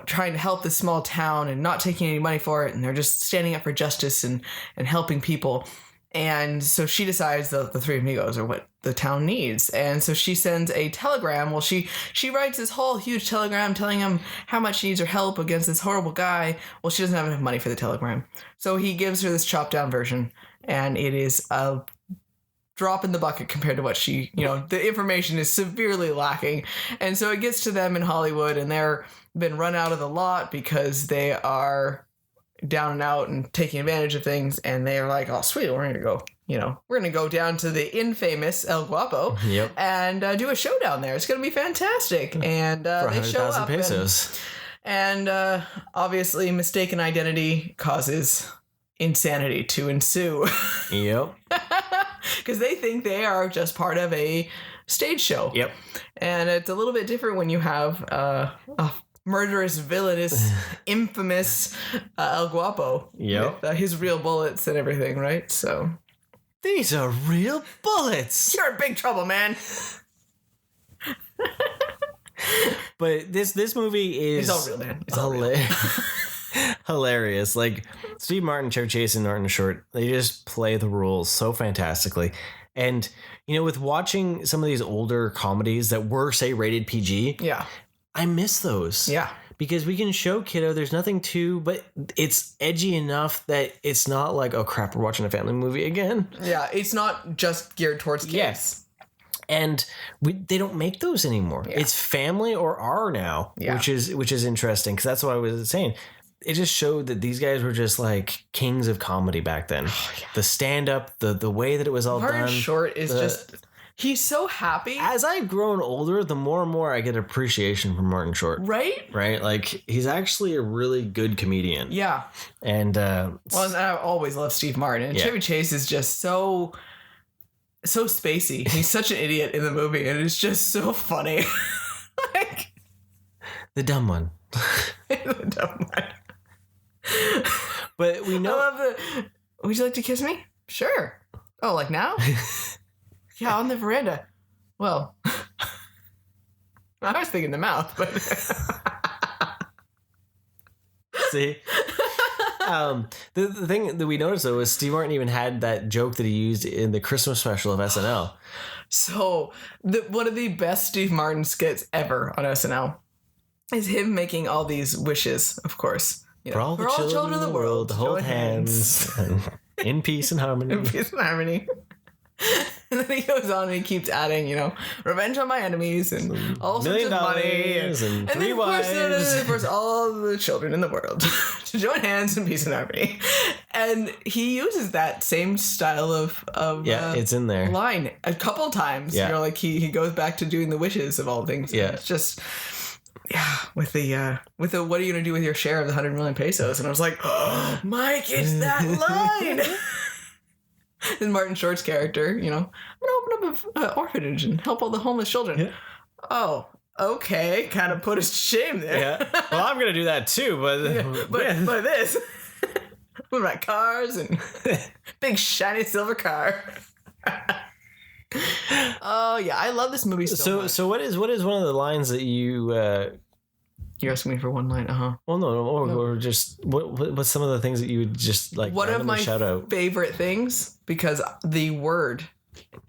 Speaker 2: trying to help this small town and not taking any money for it. And they're just standing up for justice and helping people. And so she decides that the 3 Amigos are what the town needs. And so she sends a telegram. Well, she writes this whole huge telegram telling him how much she needs her help against this horrible guy. Well, she doesn't have enough money for the telegram. So he gives her this chopped down version. And it is a drop in the bucket compared to what she, the information is severely lacking. And so it gets to them in Hollywood and they're been run out of the lot because they are down and out and taking advantage of things, and they're like, oh sweet, we're gonna go we're gonna go down to the infamous El Guapo and do a show down there. It's gonna be fantastic. And
Speaker 1: for
Speaker 2: they show up
Speaker 1: pesos.
Speaker 2: and obviously mistaken identity causes insanity to ensue.
Speaker 1: Yep.
Speaker 2: Because they think they are just part of a stage show.
Speaker 1: Yep.
Speaker 2: And it's a little bit different when you have a murderous, villainous, infamous El Guapo.
Speaker 1: Yep.
Speaker 2: With his real bullets and everything, right? So
Speaker 1: these are real bullets.
Speaker 2: You're in big trouble, man.
Speaker 1: But this movie is
Speaker 2: all real, man. It's all real.
Speaker 1: Hilarious. Like Steve Martin, Chevy Chase, and Martin Short, they just play the roles so fantastically. And with watching some of these older comedies that were, say, rated PG, I miss those.
Speaker 2: Yeah.
Speaker 1: Because we can show kiddo there's nothing to, but it's edgy enough that it's not like, oh crap, we're watching a family movie again.
Speaker 2: Yeah, it's not just geared towards kids.
Speaker 1: Yes. And they don't make those anymore. Yeah. It's family or R now, which is interesting, because that's what I was saying. just showed that these guys were just like kings of comedy back then. Oh, yeah. The stand up, the way that it was all
Speaker 2: Martin
Speaker 1: done.
Speaker 2: Short is just. He's so happy.
Speaker 1: As I've grown older, the more and more I get appreciation for Martin Short.
Speaker 2: Right?
Speaker 1: Right? Like, he's actually a really good comedian.
Speaker 2: Yeah.
Speaker 1: And,
Speaker 2: well, I always love Steve Martin. And Chevy Chase is just so spacey. He's such an idiot in the movie, and it's just so funny. Like,
Speaker 1: the dumb one.
Speaker 2: The dumb one.
Speaker 1: But we know.
Speaker 2: I love the. Would you like to kiss me? Sure. Oh, like now? Yeah, on the veranda. Well, I was thinking the mouth, but
Speaker 1: see, the thing that we noticed though is Steve Martin even had that joke that he used in the Christmas special of SNL.
Speaker 2: So one of the best Steve Martin skits ever on SNL is him making all these wishes. Of course,
Speaker 1: for all the children in the world, to hold hands in peace and harmony.
Speaker 2: In peace and harmony. And then he goes on and he keeps adding, revenge on my enemies and all sorts of money
Speaker 1: and 3
Speaker 2: then,
Speaker 1: wives.
Speaker 2: Of course, all the children in the world to join hands in peace and harmony. And he uses that same style of
Speaker 1: it's in there
Speaker 2: line a couple times.
Speaker 1: Yeah.
Speaker 2: Like he goes back to doing the wishes of all things.
Speaker 1: Yeah,
Speaker 2: it's just. Yeah, with the what are you gonna do with your share of the 100 million pesos? And I was like, oh, Mike, it's that line. And Martin Short's character, I'm gonna open up an orphanage and help all the homeless children. Yeah. Oh, okay, kind of put us to shame there.
Speaker 1: Yeah. Well, I'm gonna do that too, but
Speaker 2: but this with my cars and big shiny silver car. Oh yeah, I love this movie so much.
Speaker 1: So what is one of the lines that you?
Speaker 2: You're asking me for one line,
Speaker 1: Well, no, or just what's some of the things that you would just like
Speaker 2: one of my
Speaker 1: shout out?
Speaker 2: Favorite things, because the word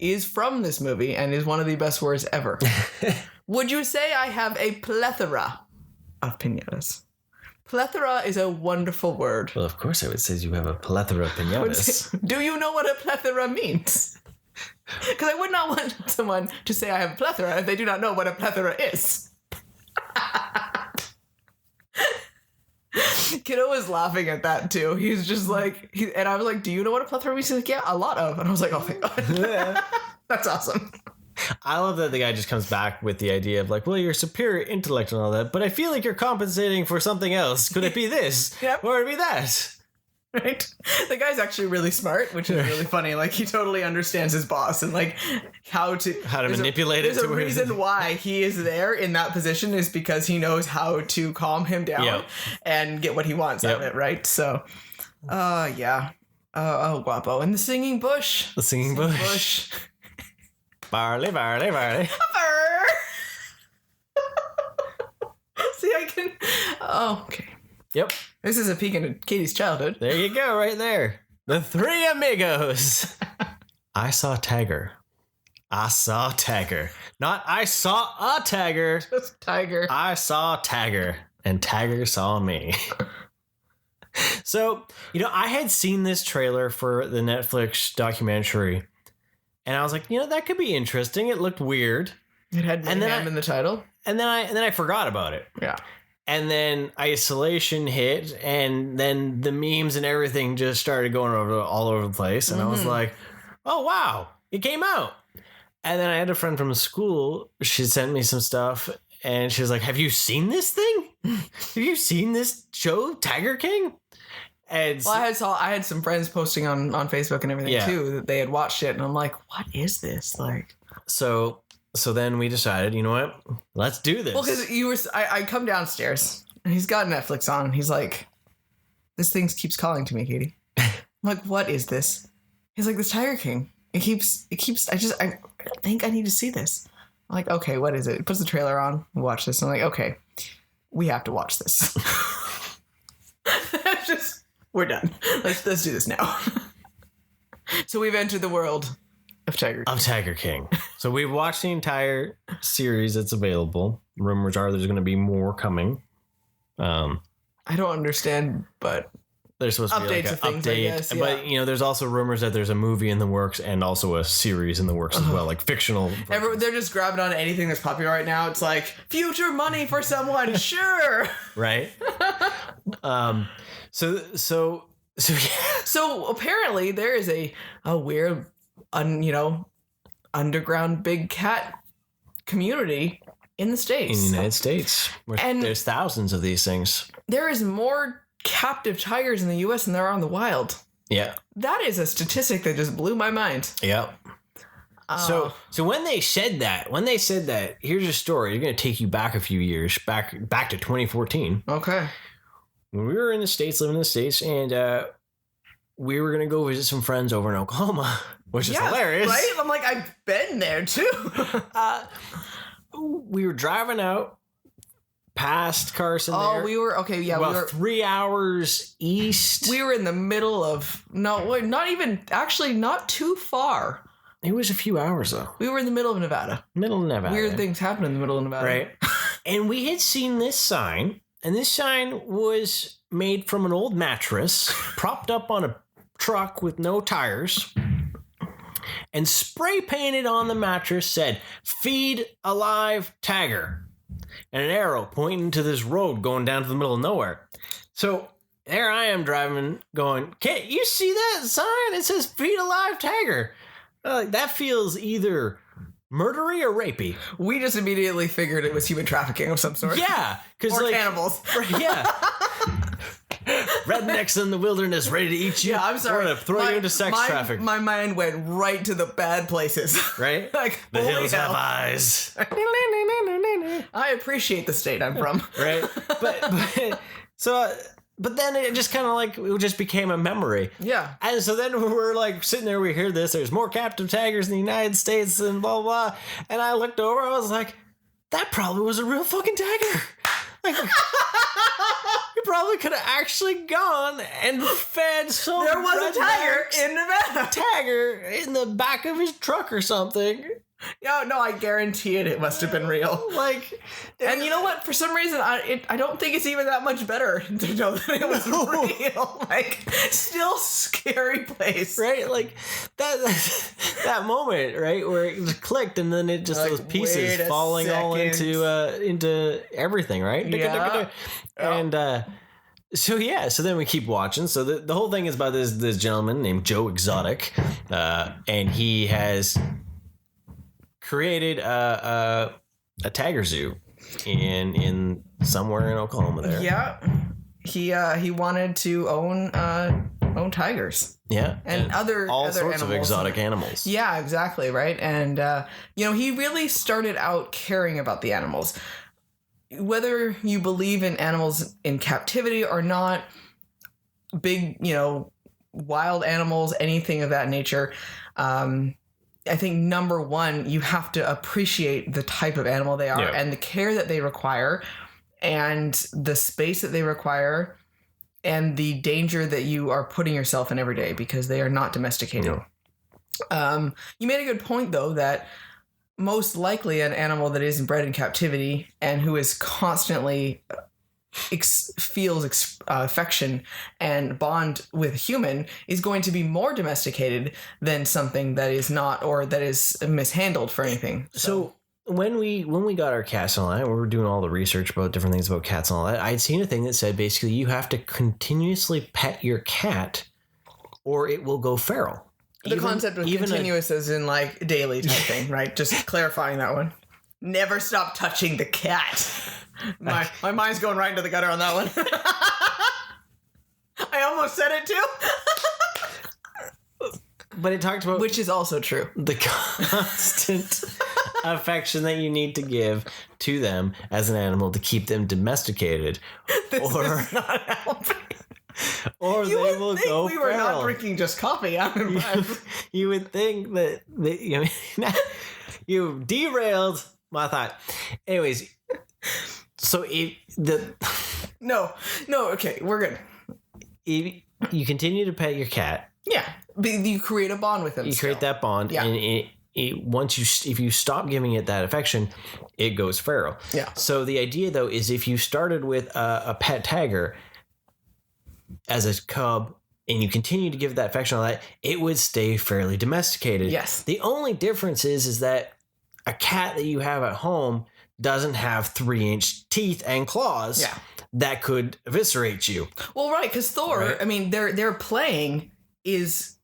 Speaker 2: is from this movie and is one of the best words ever. Would you say I have a plethora of pinatas? Plethora is a wonderful word.
Speaker 1: Well, of course I would say you have a plethora of pinatas.
Speaker 2: Do you know what a plethora means? Because I would not want someone to say I have a plethora if they do not know what a plethora is. Kiddo was laughing at that too. He's just like, and I was like, do you know what a plethora means? He's like, yeah, a lot of. And I was like, oh my God. That's awesome.
Speaker 1: I love that the guy just comes back with the idea of like, well, you're superior intellect and all that, but I feel like you're compensating for something else. Could it be this?
Speaker 2: Yep.
Speaker 1: Or it be that?
Speaker 2: Right? The guy's actually really smart, which is really funny. Like, he totally understands his boss and like how to
Speaker 1: manipulate it.
Speaker 2: There's a reason why he is there in that position is because he knows how to calm him down and get what he wants out of it, right? So, yeah. Oh, guapo. And the singing bush.
Speaker 1: The singing bush. Barley, barley, barley.
Speaker 2: See, I can... Oh, okay.
Speaker 1: Yep.
Speaker 2: This is a peek into Katie's childhood.
Speaker 1: There you go, right there. The 3 Amigos. I saw Tiger. I saw Tiger. Not I saw a tiger.
Speaker 2: Just Tiger.
Speaker 1: I saw Tiger. And Tiger saw me. So, I had seen this trailer for the Netflix documentary. And I was like, that could be interesting. It looked weird.
Speaker 2: It had mayhem in the title.
Speaker 1: And then I forgot about it.
Speaker 2: Yeah.
Speaker 1: And then isolation hit, and then the memes and everything just started going all over the place. And I was like, oh, wow, it came out. And then I had a friend from school. She sent me some stuff, and she was like, have you seen this thing? Have you seen this show, Tiger King? And
Speaker 2: well, I had some friends posting on Facebook and everything, too, that they had watched it. And I'm like, what is this? Like,
Speaker 1: So then we decided, you know what? Let's do this.
Speaker 2: Well, because I come downstairs and he's got Netflix on. And he's like, this thing keeps calling to me, Katie. I'm like, what is this? He's like, this Tiger King. It keeps. I think I need to see this. I'm like, okay, what is it? He puts the trailer on. We watch this. I'm like, okay, we have to watch this. We're done. Let's do this now. So we've entered the world of Tiger King.
Speaker 1: So we've watched the entire series that's available. Rumors are there's going to be more coming.
Speaker 2: I don't understand, but
Speaker 1: there's supposed to be like an update. I guess, yeah. But there's also rumors that there's a movie in the works and also a series in the works as well, like fictional.
Speaker 2: They're just grabbing on anything that's popular right now. It's like future money for someone, sure.
Speaker 1: Right. So yeah.
Speaker 2: So apparently there is a weird, underground big cat community in the States.
Speaker 1: In the United States, where
Speaker 2: And-
Speaker 1: there's thousands of these things.
Speaker 2: There is more captive tigers in the U.S. than there are in the wild.
Speaker 1: Yeah.
Speaker 2: That is a statistic that just blew my mind.
Speaker 1: Yeah. So when they said that, here's a story. You're going to take you back a few years, back to 2014.
Speaker 2: Okay.
Speaker 1: When we were in the States, living in the States, and we were going to go visit some friends over in Oklahoma, which is hilarious.
Speaker 2: Right? I'm like, I've been there too.
Speaker 1: We were driving out past Carson there.
Speaker 2: We were, okay, yeah.
Speaker 1: About
Speaker 2: we were
Speaker 1: 3 hours east.
Speaker 2: We were in the middle of, not even, actually not too far.
Speaker 1: It was a few hours, though.
Speaker 2: We were in the middle of Nevada.
Speaker 1: Middle of Nevada.
Speaker 2: Weird things happen in the middle of Nevada.
Speaker 1: Right. And we had seen this sign, and this sign was made from an old mattress propped up on a truck with no tires, and spray painted on the mattress said, "Feed a live tiger," and an arrow pointing to this road going down to the middle of nowhere. So there I am driving, going, "Can't you see that sign? It says feed a live tiger." That feels either murdery or rapey.
Speaker 2: We just immediately figured it was human trafficking of some sort.
Speaker 1: Yeah.
Speaker 2: Or cannibals.
Speaker 1: Yeah. Rednecks in the wilderness ready to eat you.
Speaker 2: Yeah, I'm sorry.
Speaker 1: We're going to throw you into sex trafficking.
Speaker 2: My mind went right to the bad places.
Speaker 1: Right?
Speaker 2: Like,
Speaker 1: the
Speaker 2: holy
Speaker 1: hills
Speaker 2: hell.
Speaker 1: have eyes.
Speaker 2: I appreciate the state I'm from.
Speaker 1: Right? But then it just kind of like, it just became a memory.
Speaker 2: Yeah.
Speaker 1: And so then we're like sitting there, we hear this, there's more captive tigers in the United States and blah, blah. And I looked over, I was like, that probably was a real fucking tiger. Like, you probably could have actually gone and fed some
Speaker 2: There was a tiger in Nevada.
Speaker 1: Tiger in the back of his truck or something.
Speaker 2: No, I guarantee it must have been real.
Speaker 1: Like,
Speaker 2: and you know what? For some reason, I don't think it's even that much better to know that it was real. Like, still scary place,
Speaker 1: right? Like that moment, right, where it just clicked, and then it just like, those pieces falling all into everything, right?
Speaker 2: Yeah.
Speaker 1: And so then we keep watching. So the whole thing is about this gentleman named Joe Exotic, and he has created a tiger zoo in somewhere in Oklahoma there.
Speaker 2: Yeah. He wanted to own tigers.
Speaker 1: Yeah.
Speaker 2: And other
Speaker 1: sorts
Speaker 2: animals.
Speaker 1: of exotic animals.
Speaker 2: Yeah, exactly, right? And he really started out caring about the animals. Whether you believe in animals in captivity or not, big, wild animals, anything of that nature, I think number one, you have to appreciate the type of animal they are and the care that they require and the space that they require and the danger that you are putting yourself in every day because they are not domesticated. Yeah. You made a good point, though, that most likely an animal that is bred in captivity and who is constantly feels affection and bond with a human is going to be more domesticated than something that is not, or that is mishandled for anything.
Speaker 1: So when we got our cats and all that, we were doing all the research about different things about cats and all that, I'd seen a thing that said basically you have to continuously pet your cat or it will go feral.
Speaker 2: The concept of continuous as in like daily type thing, right? Just clarifying that one. Never stop touching the cat. My mind's going right into the gutter on that one. I almost said it too.
Speaker 1: But it talked about...
Speaker 2: Which is also true.
Speaker 1: The constant affection that you need to give to them as an animal to keep them domesticated.
Speaker 2: This is not helping.
Speaker 1: Or
Speaker 2: you
Speaker 1: they will go
Speaker 2: we were
Speaker 1: feral.
Speaker 2: not drinking just coffee.
Speaker 1: You would think that you derailed my thought. Anyways, so
Speaker 2: no, okay, we're good.
Speaker 1: You continue to pet your cat.
Speaker 2: Yeah, you create a bond with him.
Speaker 1: You create that bond, and if you stop giving it that affection, it goes feral.
Speaker 2: Yeah.
Speaker 1: So the idea, though, is if you started with a pet tiger as a cub and you continue to give that affection, all that, it would stay fairly domesticated.
Speaker 2: Yes.
Speaker 1: The only difference is that a cat that you have at home doesn't have 3-inch teeth and claws.
Speaker 2: Yeah.
Speaker 1: that could eviscerate you.
Speaker 2: Well, right, because Thor,
Speaker 1: Right.
Speaker 2: I mean, their playing is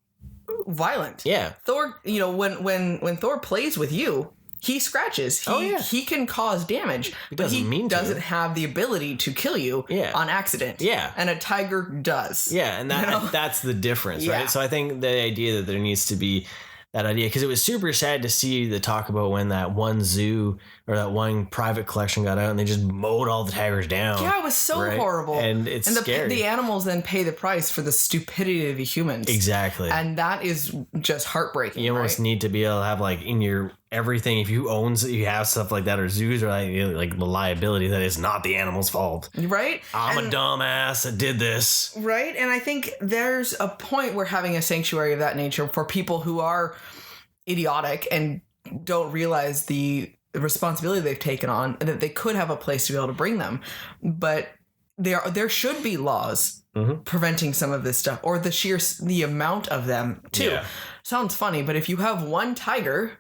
Speaker 2: violent.
Speaker 1: Yeah.
Speaker 2: Thor, when Thor plays with you, he scratches. He can cause damage, but he doesn't have the ability to kill you on accident.
Speaker 1: Yeah.
Speaker 2: And a tiger does.
Speaker 1: Yeah, and that's the difference, right? So I think the idea that there needs to be that idea, because it was super sad to see the talk about when that one zoo or that one private collection got out and they just mowed all the tigers down.
Speaker 2: Yeah, it was so horrible.
Speaker 1: And it's scary.
Speaker 2: The animals then pay the price for the stupidity of the humans.
Speaker 1: Exactly.
Speaker 2: And that is just heartbreaking.
Speaker 1: You almost need to be able to have like in your everything, if you have stuff like that, or zoos, or like the liability that is not the animal's fault.
Speaker 2: Right?
Speaker 1: I'm a dumbass that did this.
Speaker 2: Right? And I think there's a point where having a sanctuary of that nature for people who are idiotic and don't realize the responsibility they've taken on, and that they could have a place to be able to bring them. But there should be laws preventing some of this stuff, or the amount of them too. Yeah. Sounds funny, but if you have one tiger,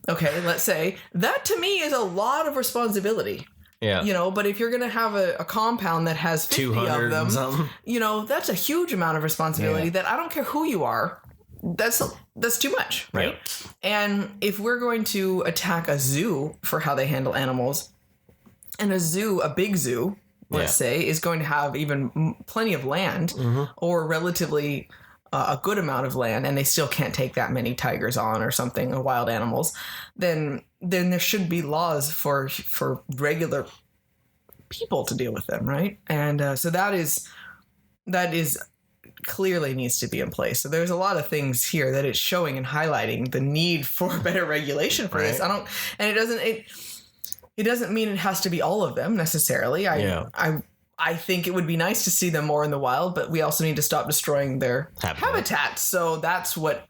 Speaker 2: okay, let's say, that to me is a lot of responsibility. Yeah. But if you're going to have a compound that has 50 of them, that's a huge amount of responsibility that I don't care who you are. That's too much, right? Yep. And if we're going to attack a zoo for how they handle animals, and a big zoo, let's say, is going to have even plenty of land or relatively a good amount of land, and they still can't take that many tigers on or something, or wild animals, then there should be laws for regular people to deal with them, right? And so that is clearly needs to be in place. So there's a lot of things here that it's showing and highlighting the need for better regulation for this. It doesn't mean it has to be all of them necessarily. I think it would be nice to see them more in the wild, but we also need to stop destroying their habitats. So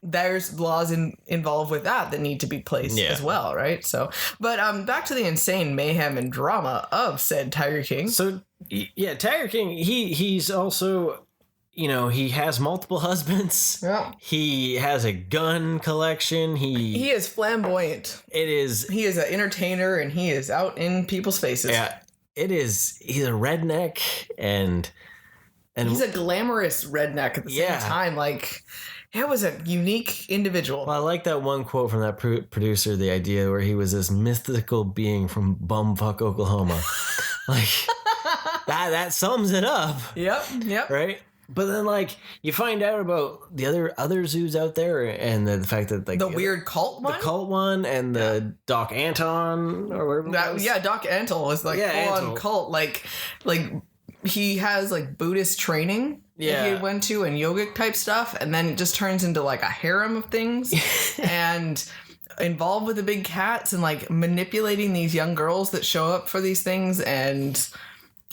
Speaker 2: there's laws involved with that need to be placed as well, right? So, but back to the insane mayhem and drama of said Tiger King. So
Speaker 1: yeah, Tiger King, he's also, he has multiple husbands. Yeah. He has a gun collection. He
Speaker 2: is flamboyant. He is an entertainer, and he is out in people's faces.
Speaker 1: Yeah. He's a redneck, and
Speaker 2: he's a glamorous redneck at the same time. Like, it was a unique individual.
Speaker 1: Well, I like that one quote from that producer, the idea where he was this mythical being from bumfuck Oklahoma. Like, that sums it up.
Speaker 2: Yep.
Speaker 1: Right? But then, like, you find out about the other zoos out there, and the fact that, like,
Speaker 2: the weird cult one,
Speaker 1: and the Doc Anton or whatever.
Speaker 2: Doc Antle was like full on cult. Like he has like Buddhist training that he went to and yogic type stuff, and then it just turns into like a harem of things, and involved with the big cats and like manipulating these young girls that show up for these things. And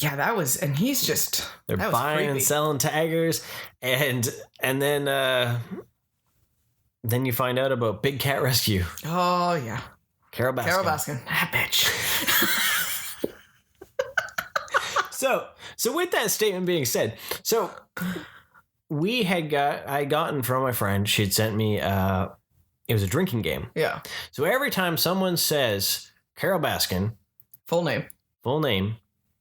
Speaker 2: yeah, and he's just,
Speaker 1: they're buying creepy. And selling tigers, and then you find out about Big Cat Rescue.
Speaker 2: Oh yeah,
Speaker 1: Carol Baskin.
Speaker 2: That bitch.
Speaker 1: So with that statement being said, so I had gotten from my friend, she had sent me it was a drinking game.
Speaker 2: Yeah.
Speaker 1: So every time someone says Carol Baskin,
Speaker 2: full name,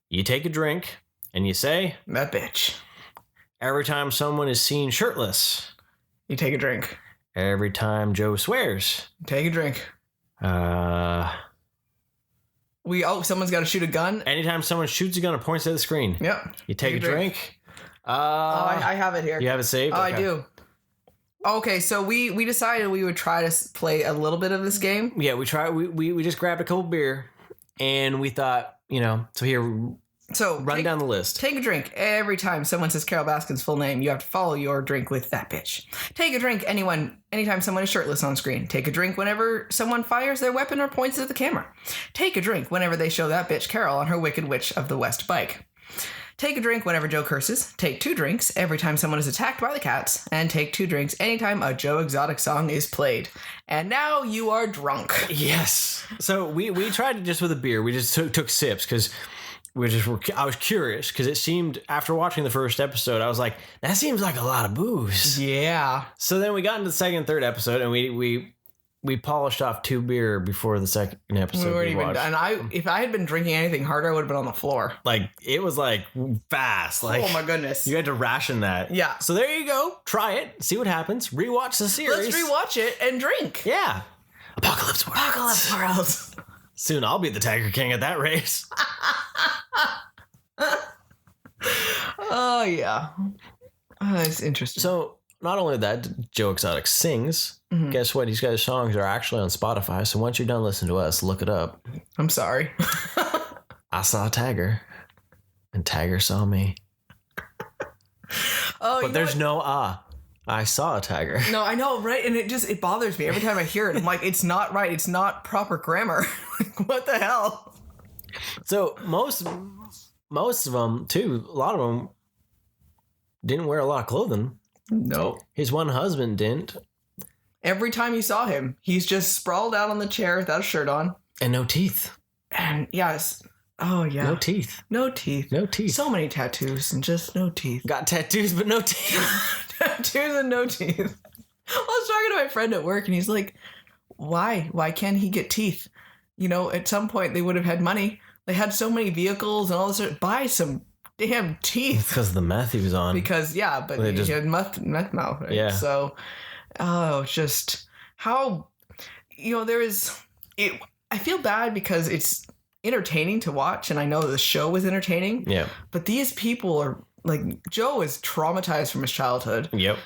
Speaker 2: you take a drink and you say, that bitch.
Speaker 1: Every time someone is seen shirtless,
Speaker 2: you take a drink.
Speaker 1: Every time Joe swears,
Speaker 2: take a drink. Someone's got to shoot a gun.
Speaker 1: Anytime someone shoots a gun or points at the screen, you take a drink.
Speaker 2: I have it here.
Speaker 1: You have it saved?
Speaker 2: Oh, okay. I do. Okay, so we decided we would try to play a little bit of this game.
Speaker 1: Yeah, we tried. We just grabbed a couple beer, and we thought, run down the list.
Speaker 2: Take a drink. Every time someone says Carol Baskin's full name, you have to follow your drink with that bitch. Take a drink anytime someone is shirtless on screen. Take a drink whenever someone fires their weapon or points at the camera. Take a drink whenever they show that bitch Carol on her Wicked Witch of the West bike. Take a drink whenever Joe curses. Take 2 drinks every time someone is attacked by the cats. And take 2 drinks anytime a Joe Exotic song is played. And now you are drunk.
Speaker 1: Yes. So we tried it just with a beer. We just took sips because I was curious, because it seemed, after watching the first episode, I was like, that seems like a lot of booze.
Speaker 2: Yeah.
Speaker 1: So then we got into the second and third episode, and we we polished off 2 beer before the second episode.
Speaker 2: We weren't even
Speaker 1: watched.
Speaker 2: done. If I had been drinking anything harder, I would have been on the floor.
Speaker 1: Like, it was like fast. Like,
Speaker 2: oh my goodness.
Speaker 1: You had to ration that.
Speaker 2: Yeah.
Speaker 1: So there you go. Try it. See what happens. Rewatch the series.
Speaker 2: Let's rewatch it and drink.
Speaker 1: Yeah. Apocalypse World.
Speaker 2: Apocalypse World.
Speaker 1: Soon I'll be the Tiger King at that race.
Speaker 2: Oh, yeah. Oh, that's interesting.
Speaker 1: So, not only that, Joe Exotic sings.
Speaker 2: Mm-hmm.
Speaker 1: Guess what? These guys' songs are actually on Spotify. So once you're done listening to us, look it up.
Speaker 2: I'm sorry.
Speaker 1: I saw a Tiger, and Tiger saw me.
Speaker 2: Oh,
Speaker 1: but there's no I saw a tiger.
Speaker 2: No, I know, right? And it bothers me every time I hear it. I'm like, it's not right. It's not proper grammar. Like, what the hell?
Speaker 1: So most of them too. A lot of them didn't wear a lot of clothing.
Speaker 2: No.
Speaker 1: His one husband didn't.
Speaker 2: Every time you saw him, he's just sprawled out on the chair without a shirt on.
Speaker 1: And no teeth.
Speaker 2: And yes. Oh, yeah.
Speaker 1: No teeth.
Speaker 2: No teeth.
Speaker 1: No teeth.
Speaker 2: So many tattoos and just no teeth.
Speaker 1: Got tattoos, but no teeth.
Speaker 2: Tattoos and no teeth. I was talking to my friend at work and he's like, why? Why can't he get teeth? You know, at some point they would have had money. They had so many vehicles and all this. Buy some damn teeth.
Speaker 1: It's because of the meth he was on.
Speaker 2: Because, yeah, but he had meth mouth. Right?
Speaker 1: Yeah.
Speaker 2: So, just how, there is, I feel bad because it's entertaining to watch. And I know the show was entertaining.
Speaker 1: Yeah.
Speaker 2: But these people are, like, Joe is traumatized from his childhood.
Speaker 1: Yep.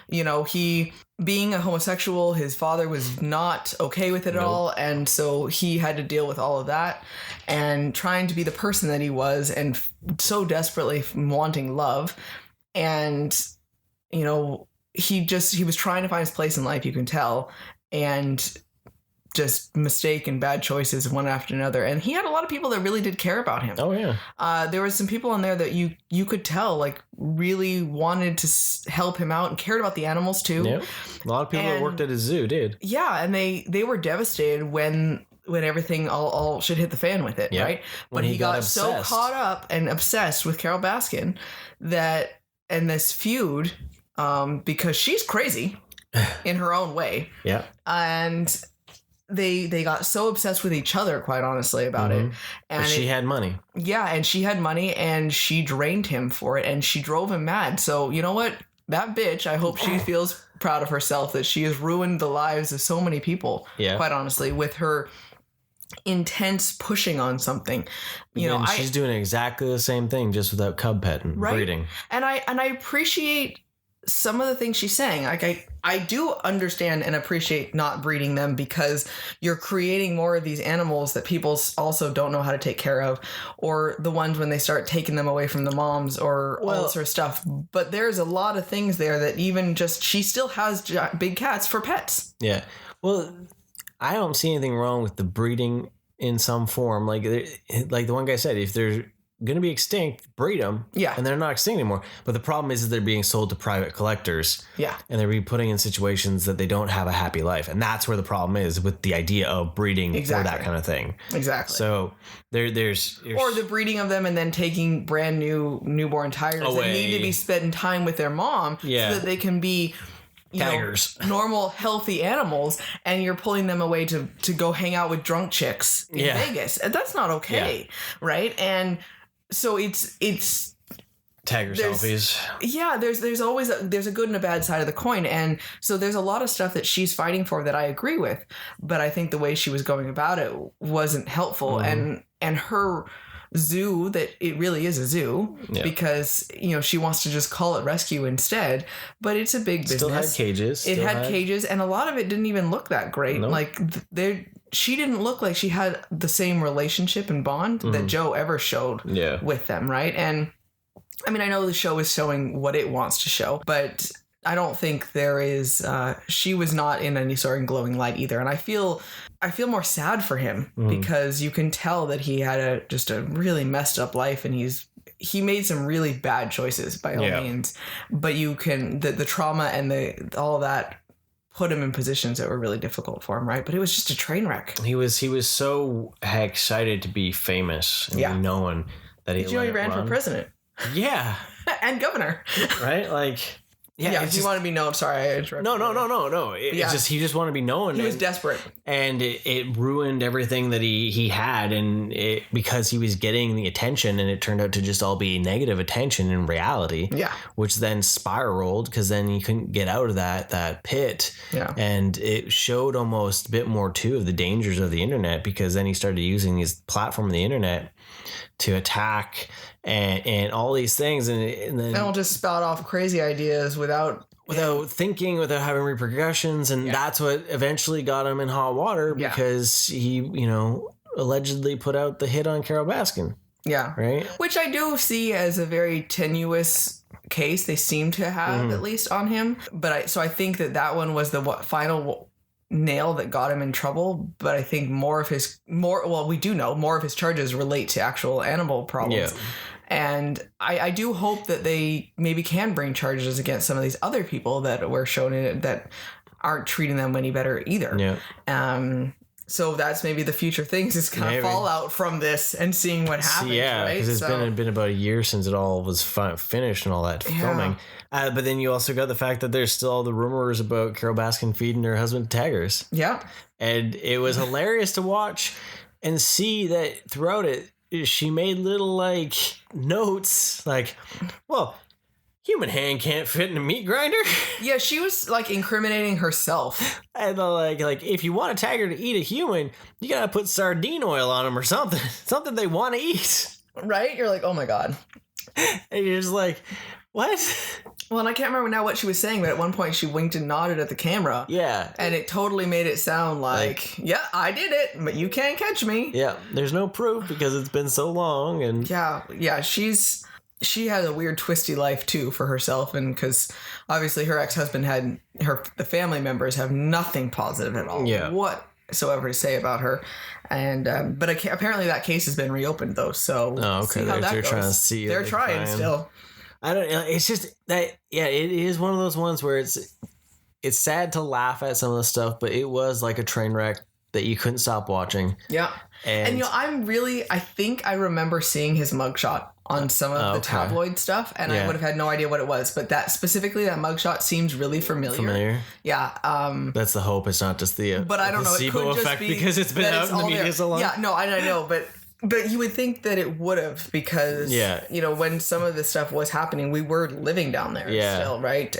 Speaker 2: He, being a homosexual, his father was not okay with it at all. And so he had to deal with all of that and trying to be the person that he was and so desperately wanting love. And, he was trying to find his place in life, you can tell. And just mistake and bad choices one after another. And he had a lot of people that really did care about him.
Speaker 1: Oh, yeah.
Speaker 2: There was some people on there that you could tell, like, really wanted to help him out and cared about the animals, too.
Speaker 1: Yep. A lot of people that worked at his zoo did.
Speaker 2: Yeah, and they were devastated when everything all should hit the fan with it, right? But he got so caught up and obsessed with Carol Baskin and this feud, because she's crazy in her own way.
Speaker 1: Yeah.
Speaker 2: And they got so obsessed with each other, quite honestly, about it. And
Speaker 1: she had money.
Speaker 2: Yeah, and she had money, and she drained him for it, and she drove him mad. So, you know what? That bitch, I hope she feels proud of herself that she has ruined the lives of so many people, quite honestly, with her intense pushing on something.
Speaker 1: She's doing exactly the same thing, just without cub petting, breeding.
Speaker 2: And I appreciate some of the things she's saying. Like, I do understand and appreciate not breeding them because you're creating more of these animals that people also don't know how to take care of, or the ones when they start taking them away from the moms or all this sort of stuff. But there's a lot of things there that even just, she still has big cats for pets.
Speaker 1: Yeah. Well, I don't see anything wrong with the breeding in some form. Like the one guy said, if they're going to be extinct, breed them.
Speaker 2: Yeah.
Speaker 1: And they're not extinct anymore. But the problem is that they're being sold to private collectors.
Speaker 2: Yeah.
Speaker 1: And they're being putting in situations that they don't have a happy life. And that's where the problem is with the idea of breeding for that kind of thing.
Speaker 2: Exactly.
Speaker 1: So there's
Speaker 2: or the breeding of them and then taking brand new newborn tigers that need to be spending time with their mom so that they can be normal, healthy animals, and you're pulling them away to go hang out with drunk chicks in Vegas. And that's not okay. Right. And so it's
Speaker 1: tiger selfies.
Speaker 2: Yeah, there's always there's a good and a bad side of the coin, and so there's a lot of stuff that she's fighting for that I agree with, but I think the way she was going about it wasn't helpful. And her zoo, that it really is a zoo, because she wants to just call it rescue instead, but it's a big business.
Speaker 1: Still had cages.
Speaker 2: It had cages, and a lot of it didn't even look that great.
Speaker 1: Nope.
Speaker 2: Like she didn't look like she had the same relationship and bond that Joe ever showed with them, right? And I mean, I know the show is showing what it wants to show, but I don't think there is, she was not in any sort of glowing light either. And I feel more sad for him because you can tell that he had just a really messed up life, and he made some really bad choices by all means, but you can, the trauma and all of that put him in positions that were really difficult for him, right? But it was just a train wreck.
Speaker 1: He was so excited to be famous and be known that he
Speaker 2: ran for president.
Speaker 1: Yeah.
Speaker 2: And governor.
Speaker 1: Right? Like,
Speaker 2: Yeah, he wanted to be known. Sorry, I interrupted.
Speaker 1: No. It's just he just wanted to be known.
Speaker 2: He was desperate,
Speaker 1: and it ruined everything that he had, and because he was getting the attention, and it turned out to just all be negative attention in reality.
Speaker 2: Yeah,
Speaker 1: which then spiraled because then he couldn't get out of that pit.
Speaker 2: Yeah,
Speaker 1: and it showed almost a bit more too of the dangers of the internet, because then he started using his platform of the internet to attack and all these things, and then
Speaker 2: they'll just spout off crazy ideas without
Speaker 1: thinking, without having repercussions, and that's what eventually got him in hot water, because he allegedly put out the hit on Carol Baskin.
Speaker 2: Yeah,
Speaker 1: right.
Speaker 2: Which I do see as a very tenuous case. They seem to have at least on him, but I think that one was the final nail that got him in trouble. But I think we do know more of his charges relate to actual animal problems. Yeah. And I do hope that they maybe can bring charges against some of these other people that were shown in it that aren't treating them any better either. Yeah. So that's maybe the future things is kind of fallout from this and seeing what happens.
Speaker 1: Yeah, because it's been about a year since it all was finished and all that filming. But then you also got the fact that there's still all the rumors about Carol Baskin feeding her husband taggers. Yeah. And it was hilarious to watch and see that throughout it, she made little like notes like, well, human hand can't fit in a meat grinder.
Speaker 2: Yeah, she was like incriminating herself.
Speaker 1: And like if you want a tagger to eat a human, you gotta put sardine oil on them or something they want to eat.
Speaker 2: Right? You're like, oh my god.
Speaker 1: And you're just like, what?
Speaker 2: Well, and I can't remember now what she was saying, but at one point she winked and nodded at the camera. Yeah. And it totally made it sound like, yeah, I did it, but you can't catch me.
Speaker 1: Yeah. There's no proof because it's been so long. And
Speaker 2: yeah, she has a weird twisty life too for herself, and because obviously her ex-husband the family members have nothing positive at all whatsoever to say about her, and but apparently that case has been reopened though, so
Speaker 1: okay, they're trying to see.
Speaker 2: They're trying still.
Speaker 1: I don't know. It's just that it is one of those ones where it's sad to laugh at some of the stuff, but it was like a train wreck that you couldn't stop watching. Yeah. And
Speaker 2: I think I remember seeing his mugshot on some of the tabloid stuff, and I would have had no idea what it was, but that mugshot seems really familiar. Yeah.
Speaker 1: That's the hope. It's not just the
Speaker 2: but I don't know, it could just be
Speaker 1: because it's been out in the media so long.
Speaker 2: Yeah, no, I know, but you would think that it would have, because when some of this stuff was happening, we were living down there still, right?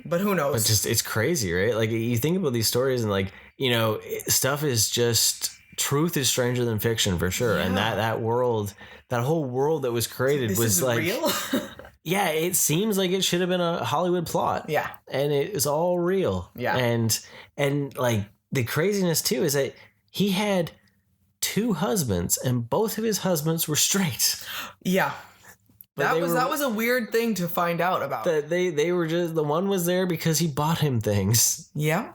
Speaker 2: But who knows?
Speaker 1: But just it's crazy, right? Like you think about these stories and like, stuff is just, truth is stranger than fiction for sure. Yeah. And that world, that whole world that was created was like
Speaker 2: real.
Speaker 1: Yeah, it seems like it should have been a Hollywood plot. Yeah. And it is all real. Yeah. And like the craziness too is that he had 2 husbands and both of his husbands were straight. Yeah. That was a weird thing to find out about. That they were just, the one was there because he bought him things. Yeah.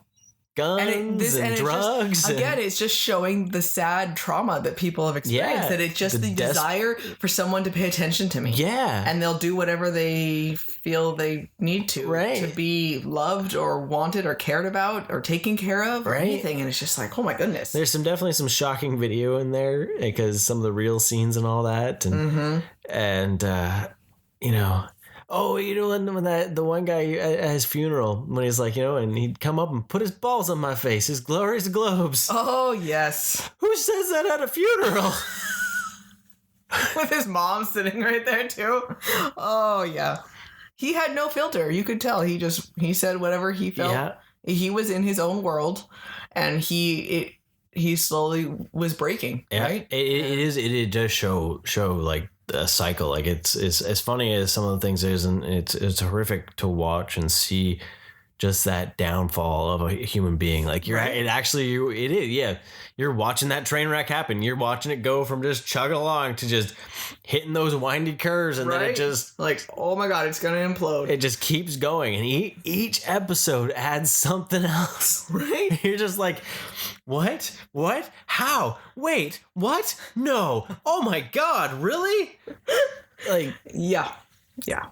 Speaker 1: Guns and drugs.
Speaker 2: It's just showing the sad trauma that people have experienced. That it's just the desire for someone to pay attention to me. Yeah. And they'll do whatever they feel they need to be loved or wanted or cared about or taken care of or anything. And it's just like, oh my goodness.
Speaker 1: There's definitely some shocking video in there because some of the real scenes and all that. And, when the one guy at his funeral, when he's like, and he'd come up and put his balls on my face, his glorious globes.
Speaker 2: Oh, yes.
Speaker 1: Who says that at a funeral?
Speaker 2: With his mom sitting right there, too. Oh, yeah. He had no filter. You could tell. He said whatever he felt. Yeah. He was in his own world, and he slowly was breaking, right?
Speaker 1: It does show like a cycle. Like it's as funny as some of the things is, and it's horrific to watch and see just that downfall of a human being. Like it is. Yeah. You're watching that train wreck happen. You're watching it go from just chugging along to just hitting those windy curves. And then it just
Speaker 2: like, oh my God, it's going to implode.
Speaker 1: It just keeps going. And each episode adds something else. Right. You're just like, what? How? Wait, what? No. Oh my God. Really? Like, yeah.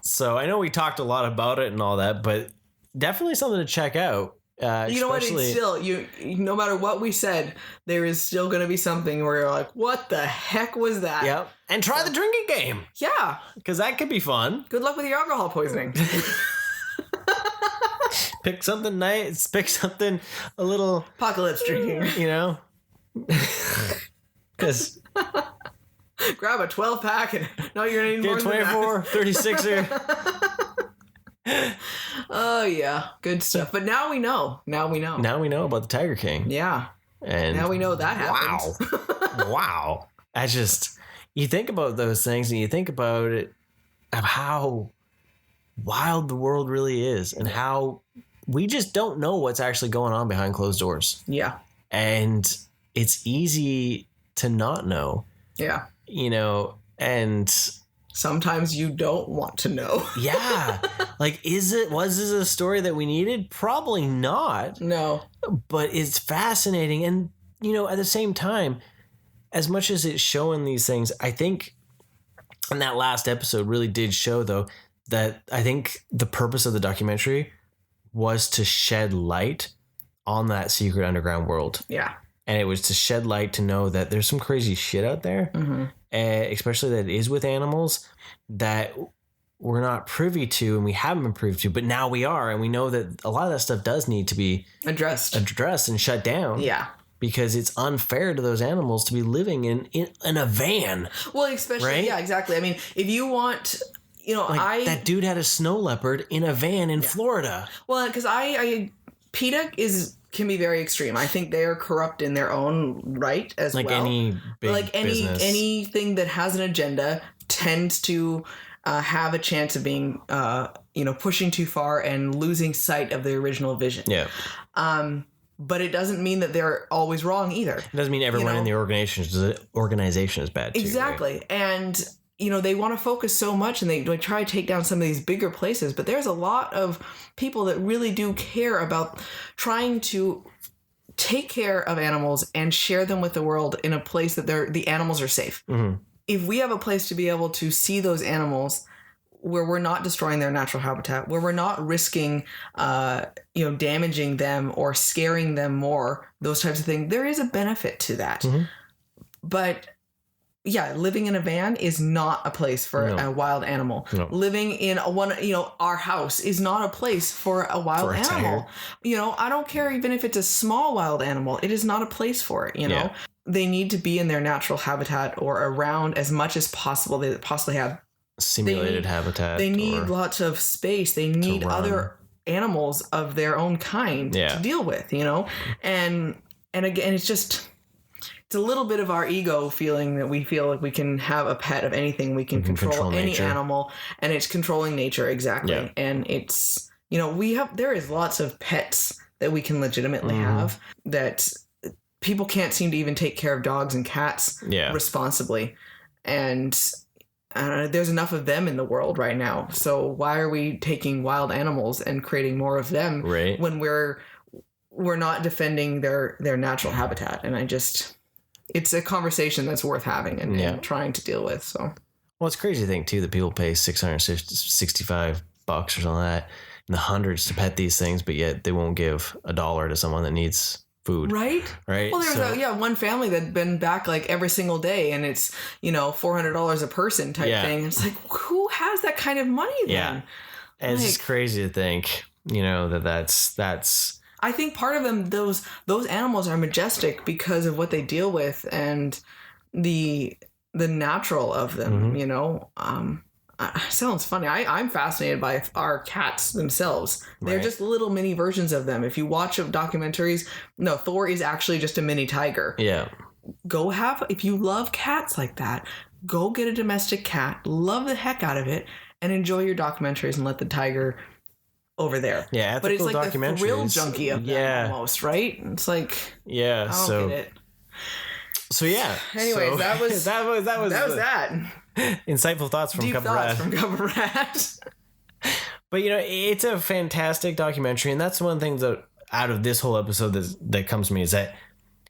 Speaker 1: So I know we talked a lot about it and all that, but definitely something to check out.
Speaker 2: You know what? It's still, no matter what we said, there is still going to be something where you're like, what the heck was that?
Speaker 1: Yep. And try the drinking game.
Speaker 2: Yeah.
Speaker 1: Because that could be fun.
Speaker 2: Good luck with your alcohol poisoning.
Speaker 1: Pick something nice. Pick something a little
Speaker 2: Apocalypse drinking.
Speaker 1: You know, because
Speaker 2: grab a 12-pack and no, you're gonna need more
Speaker 1: get
Speaker 2: than
Speaker 1: 24, 36er.
Speaker 2: Oh yeah, good stuff. But now we know. Now we know.
Speaker 1: Now we know about the Tiger King.
Speaker 2: Yeah.
Speaker 1: And
Speaker 2: now we know that happened.
Speaker 1: Wow. You think about those things and you think about it of how wild the world really is and how we just don't know what's actually going on behind closed doors.
Speaker 2: Yeah.
Speaker 1: And it's easy to not know.
Speaker 2: Yeah.
Speaker 1: You know, and
Speaker 2: sometimes you don't want to know.
Speaker 1: Yeah. Like, was this a story that we needed? Probably not.
Speaker 2: No.
Speaker 1: But it's fascinating. And, you know, at the same time, as much as it's showing these things, I think, and that last episode really did show, though, that I think the purpose of the documentary was to shed light on that secret underground world.
Speaker 2: Yeah. And
Speaker 1: it was to shed light to know that there's some crazy shit out there, especially that it is with animals that we're not privy to and we haven't been privy to, but now we are. And we know that a lot of that stuff does need to be addressed and shut down. Yeah. Because it's unfair to those animals to be living in a van.
Speaker 2: Well, especially, right? Yeah, exactly. I mean, if you want, you know,
Speaker 1: like that dude had a snow leopard in a van in Florida.
Speaker 2: Well, because PETA can be very extreme. I think they are corrupt in their own right as well.
Speaker 1: Like any business.
Speaker 2: Anything that has an agenda tends to have a chance of being, pushing too far and losing sight of the original vision. Yeah. But it doesn't mean that they're always wrong either. It
Speaker 1: doesn't mean everyone in the organization is bad too.
Speaker 2: Exactly. Right? And, they want to focus so much and they try to take down some of these bigger places. But there's a lot of people that really do care about trying to take care of animals and share them with the world in a place that the animals are safe. Mm-hmm. If we have a place to be able to see those animals where we're not destroying their natural habitat, where we're not risking, damaging them or scaring them more, those types of things, there is a benefit to that. Mm-hmm. But yeah, living in a van is not a place for a wild animal. No. Living in our house is not a place for a wild animal. I don't care even if it's a small wild animal. It is not a place for it, know. They need to be in their natural habitat or around as much as possible they possibly have.
Speaker 1: Simulated habitat.
Speaker 2: They need lots of space. They need other animals of their own kind to deal with, And again, it's a little bit of our ego feeling that we feel like we can have a pet of anything. We can control any animal, and it's controlling nature. Exactly. Yeah. And it's, there is lots of pets that we can legitimately have that people can't seem to even take care of dogs and cats responsibly. And there's enough of them in the world right now. So why are we taking wild animals and creating more of them when we're not defending their natural habitat? And it's a conversation that's worth having and trying to deal with. So,
Speaker 1: well, it's crazy to think too that people pay $665 or something like that in the hundreds to pet these things, but yet they won't give $1 to someone that needs food. Right.
Speaker 2: Well, there's one family that'd been back like every single day, and it's $400 a person type thing. It's like, who has that kind of money then? Yeah,
Speaker 1: and it's just crazy to think, that's.
Speaker 2: I think part of them, those animals are majestic because of what they deal with and the natural of them. Sounds funny. I'm fascinated by our cats themselves. They're just little mini versions of them. If you watch documentaries, Thor is actually just a mini tiger. Yeah. If you love cats like that, go get a domestic cat, love the heck out of it, and enjoy your documentaries and let the tiger over there. Yeah, but it's like the thrill junkie of them almost, right? It's like, I don't get it.
Speaker 1: So yeah.
Speaker 2: Anyways, that was that.
Speaker 1: Insightful thoughts from Cup of Rat. But it's a fantastic documentary, and that's one thing that out of this whole episode that comes to me is that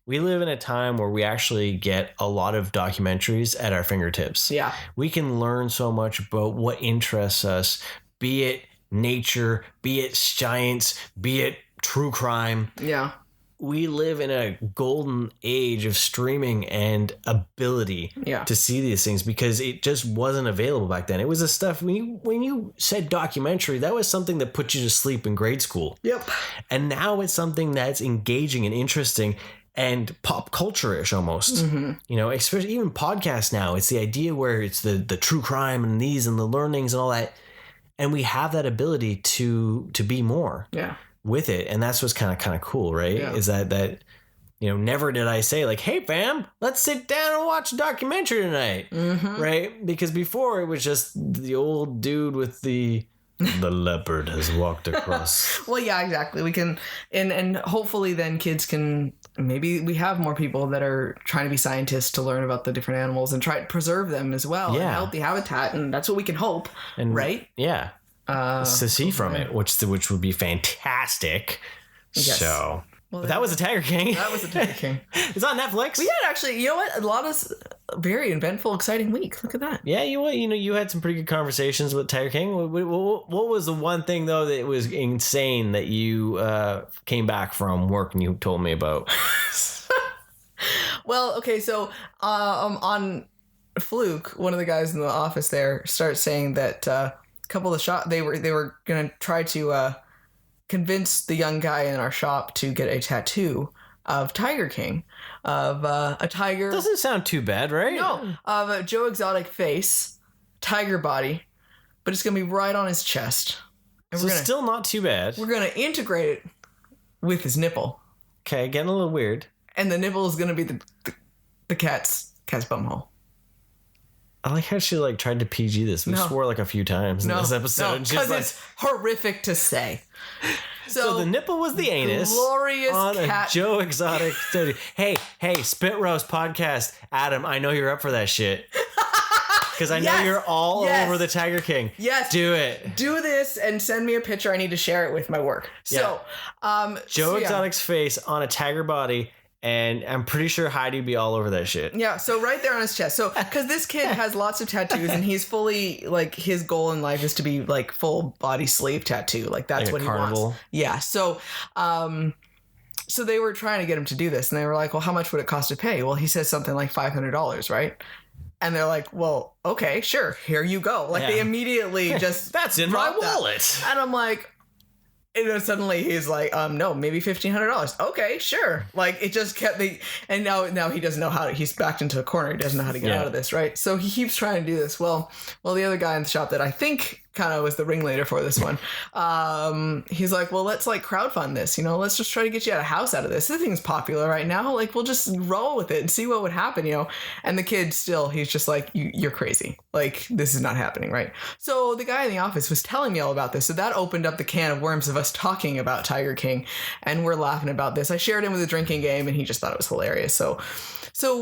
Speaker 1: we live in a time where we actually get a lot of documentaries at our fingertips. Yeah. We can learn so much about what interests us, be it nature, be it science, be it true crime. Yeah. we live in a golden age of streaming and ability to see these things because it just wasn't available back then. It was the stuff when you said documentary, that was something that put you to sleep in grade school.
Speaker 2: Yep.
Speaker 1: And now it's something that's engaging and interesting and pop culture-ish almost.
Speaker 2: Mm-hmm.
Speaker 1: You know, especially even podcasts now. It's the idea where it's the true crime and these and the learnings and all that. And we have that ability to be more.
Speaker 2: Yeah.
Speaker 1: With it, and that's what's kind of cool, right?
Speaker 2: Yeah.
Speaker 1: Is that you know, never did I say like, hey fam, let's sit down and watch a documentary tonight. Right? Because before it was just the old dude with the leopard has walked across.
Speaker 2: Well, yeah, exactly. We can and hopefully then kids can, maybe we have more people that are trying to be scientists to learn about the different animals and try to preserve them as well and help the habitat, and that's what we can hope, right?
Speaker 1: Yeah. To see from it, which would be fantastic.
Speaker 2: Yes.
Speaker 1: So,
Speaker 2: well,
Speaker 1: but that was the Tiger King.
Speaker 2: That was the Tiger King.
Speaker 1: It's on Netflix.
Speaker 2: We had actually, you know what? A lot of very eventful, exciting week. Look at that.
Speaker 1: Yeah, you had some pretty good conversations with Tiger King. What was the one thing though that was insane that you came back from work and you told me about?
Speaker 2: Well, okay, so on Fluke, one of the guys in the office there starts saying that. Couple of the they were gonna try to convince the young guy in our shop to get a tattoo of Tiger King, of a tiger.
Speaker 1: Doesn't sound too bad, right?
Speaker 2: No, of a Joe Exotic face, tiger body, but it's gonna be right on his chest. And
Speaker 1: so still not too bad.
Speaker 2: We're gonna integrate it with his nipple.
Speaker 1: Okay, getting a little weird.
Speaker 2: And the nipple is gonna be the cat's bumhole.
Speaker 1: I like how she tried to PG this. We swore a few times in this episode.
Speaker 2: Because it's horrific to say.
Speaker 1: So the nipple was the anus.
Speaker 2: Glorious
Speaker 1: on
Speaker 2: cat.
Speaker 1: A Joe Exotic study. Hey, Spit Roast podcast. Adam, I know you're up for that shit. Because I know you're all over the Tiger King.
Speaker 2: Yes.
Speaker 1: Do it.
Speaker 2: Do this and send me a picture. I need to share it with my work. So,
Speaker 1: Joe Exotic's face on a tiger body. And I'm pretty sure Heidi be all over that shit.
Speaker 2: Yeah, so right there on his chest. So, because this kid has lots of tattoos, and he's fully, his goal in life is to be, full body sleeve tattoo. That's what he wants. Yeah, so, so they were trying to get him to do this, and they were like, well, how much would it cost to pay? Well, he says something like $500, right? And they're like, well, okay, sure, here you go. They immediately just...
Speaker 1: That's in my wallet.
Speaker 2: And I'm like... And suddenly he's like, no, maybe $1,500. Okay, sure. It just kept and now he doesn't know how to, he's backed into a corner. He doesn't know how to get out of this, right? So he keeps trying to do this. Well, the other guy in the shop that I think kind of was the ringleader for this one, he's like, well, let's crowdfund this, let's just try to get you a house out of this. This thing's popular right now. We'll just roll with it and see what would happen, And the kid still, he's just like, you're crazy. This is not happening, right? So the guy in the office was telling me all about this. So that opened up the can of worms of us talking about Tiger King, and we're laughing about this. I shared him with a drinking game, and he just thought it was hilarious. So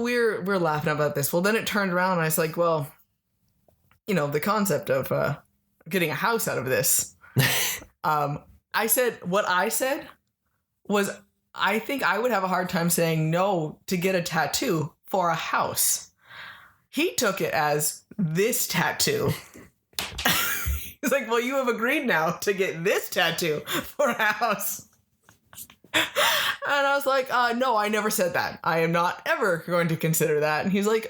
Speaker 2: we're laughing about this. Well, then it turned around, and I was like, well, the concept of getting a house out of this. What I said was, I think I would have a hard time saying no to get a tattoo for a house. He took it as this tattoo. He's like, well, you have agreed now to get this tattoo for a house. And I was like, no, I never said that. I am not ever going to consider that. And he's like,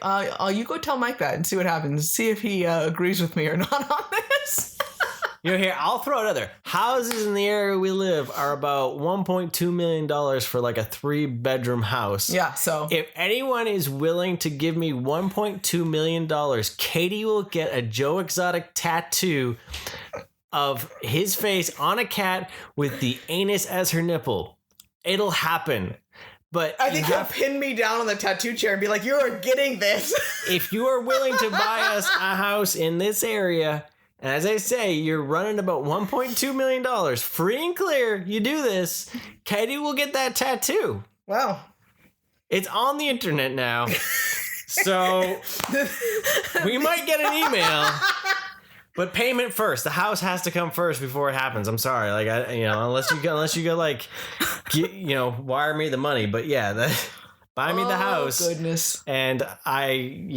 Speaker 2: you go tell Mike that and see what happens. See if he agrees with me or not on this.
Speaker 1: Here, I'll throw it out there. Houses in the area we live are about $1.2 million for a 3-bedroom house.
Speaker 2: Yeah, so
Speaker 1: if anyone is willing to give me $1.2 million, Katie will get a Joe Exotic tattoo of his face on a cat with the anus as her nipple. It'll happen. But
Speaker 2: I think he'll pin me down on the tattoo chair and be like, you're getting this.
Speaker 1: If you are willing to buy us a house in this area, and as I say, you're running about $1.2 million. Free and clear, you do this, Katie will get that tattoo.
Speaker 2: Wow.
Speaker 1: It's on the internet now. So we might get an email. But payment first. The house has to come first before it happens. I'm sorry. Unless you go, wire me the money. But yeah, buy me the house.
Speaker 2: Oh, goodness.
Speaker 1: And I'll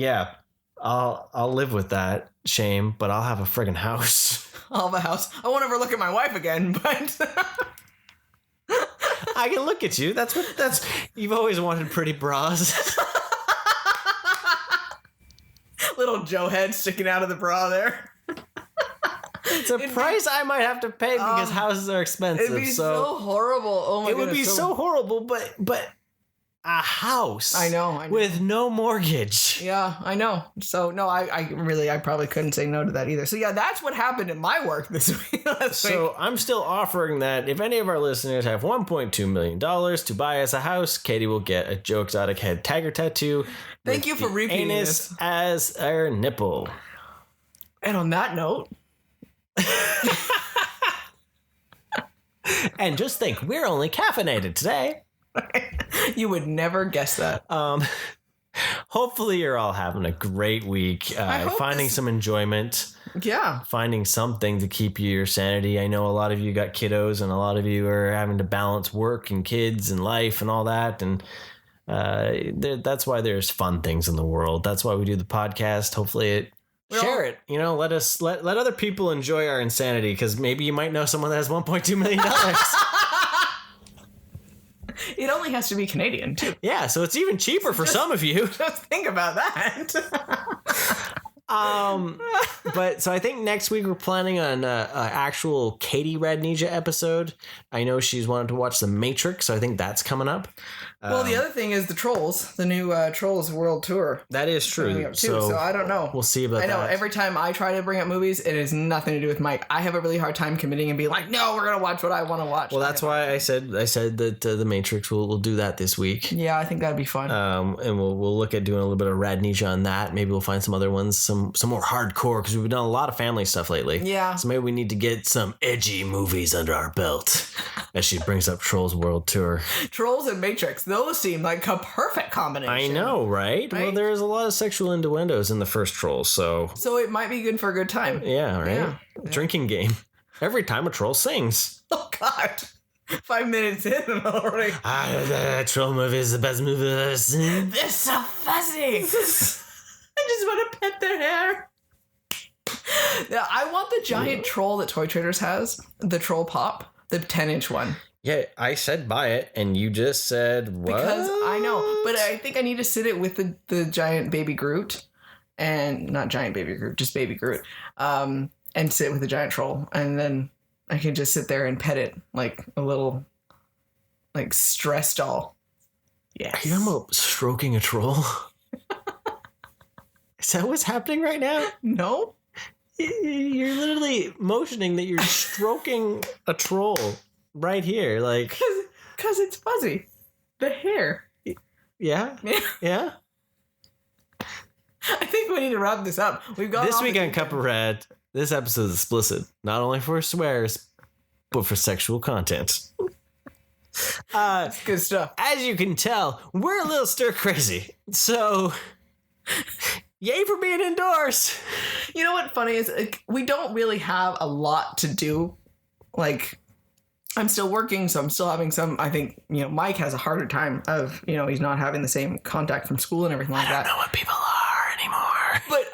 Speaker 1: live with that shame, but I'll have a friggin' house.
Speaker 2: I'll have a house. I won't ever look at my wife again, but
Speaker 1: I can look at you. That's you've always wanted pretty bras.
Speaker 2: Little Joe head sticking out of the bra there.
Speaker 1: It's a price I might have to pay because houses are expensive.
Speaker 2: It'd be so horrible. Oh my god.
Speaker 1: It would be so horrible, but a house.
Speaker 2: I know.
Speaker 1: With no mortgage.
Speaker 2: Yeah, I know. So no, I probably couldn't say no to that either. So yeah, that's what happened in my work this week.
Speaker 1: So I'm still offering that if any of our listeners have $1.2 million to buy us a house, Katie will get a Joe Exotic head tagger tattoo.
Speaker 2: Thank you for repeating this.
Speaker 1: As our nipple.
Speaker 2: And on that note.
Speaker 1: And just think, we're only caffeinated today.
Speaker 2: You would never guess that.
Speaker 1: Hopefully you're all having a great week, finding some enjoyment.
Speaker 2: Yeah.
Speaker 1: Finding something to keep your sanity. I know a lot of you got kiddos and a lot of you are having to balance work and kids and life and all that. And that's why there's fun things in the world. That's why we do the podcast. Hopefully share it. You know, let other people enjoy our insanity, because maybe you might know someone that has $1.2 million.
Speaker 2: It only has to be Canadian, too.
Speaker 1: Yeah, so it's even cheaper for some of you.
Speaker 2: Just think about that.
Speaker 1: But so I think next week we're planning on an actual Katie RADnesia episode. I know she's wanted to watch The Matrix, so I think that's coming up.
Speaker 2: Well, the other thing is the Trolls, the new Trolls World Tour.
Speaker 1: That is true.
Speaker 2: So I don't know.
Speaker 1: We'll see about that.
Speaker 2: I know every time I try to bring up movies, it has nothing to do with Mike. I have a really hard time committing and being like, no, we're going to watch what I want to watch.
Speaker 1: Well, that's why I said that The Matrix, we'll do that this week.
Speaker 2: Yeah, I think that'd be fun.
Speaker 1: And we'll look at doing a little bit of RADnesia on that. Maybe we'll find some other ones, some more hardcore, because we've done a lot of family stuff lately.
Speaker 2: Yeah.
Speaker 1: So maybe we need to get some edgy movies under our belt as she brings up Trolls World Tour.
Speaker 2: Trolls and Matrix, those seem like a perfect combination.
Speaker 1: I know, right? Well, there's a lot of sexual innuendos in the first Trolls, so
Speaker 2: it might be good for a good time.
Speaker 1: Yeah, right? Yeah. Drinking game. Every time a troll sings.
Speaker 2: Oh, God. 5 minutes in and already.
Speaker 1: That troll movie is the best movie I've ever seen.
Speaker 2: They're so fuzzy. I just want to pet their hair. Yeah, I want the giant troll that Toy Traders has. The Troll Pop. The 10-inch one.
Speaker 1: Yeah, I said buy it, and you just said what?
Speaker 2: Because I know, but I think I need to sit it with the giant baby Groot, and not giant baby Groot, just baby Groot, and sit with the giant troll, and then I can just sit there and pet it like a little, like, stress doll. Yes.
Speaker 1: Are you talking about stroking a troll? Is that what's happening right now?
Speaker 2: No.
Speaker 1: You're literally motioning that you're stroking a troll. Right here, like...
Speaker 2: Because it's fuzzy. The hair.
Speaker 1: Yeah? Yeah?
Speaker 2: I think we need to wrap this up. We've got
Speaker 1: this week on Cup of Rad, this episode is explicit. Not only for swears, but for sexual content.
Speaker 2: That's good stuff.
Speaker 1: As you can tell, we're a little stir crazy. So... Yay for being indoors!
Speaker 2: You know what funny is? We don't really have a lot to do. Like... I'm still working, so I'm still having some, I think, Mike has a harder time of, he's not having the same contact from school and everything like that.
Speaker 1: I don't know what people are anymore.
Speaker 2: But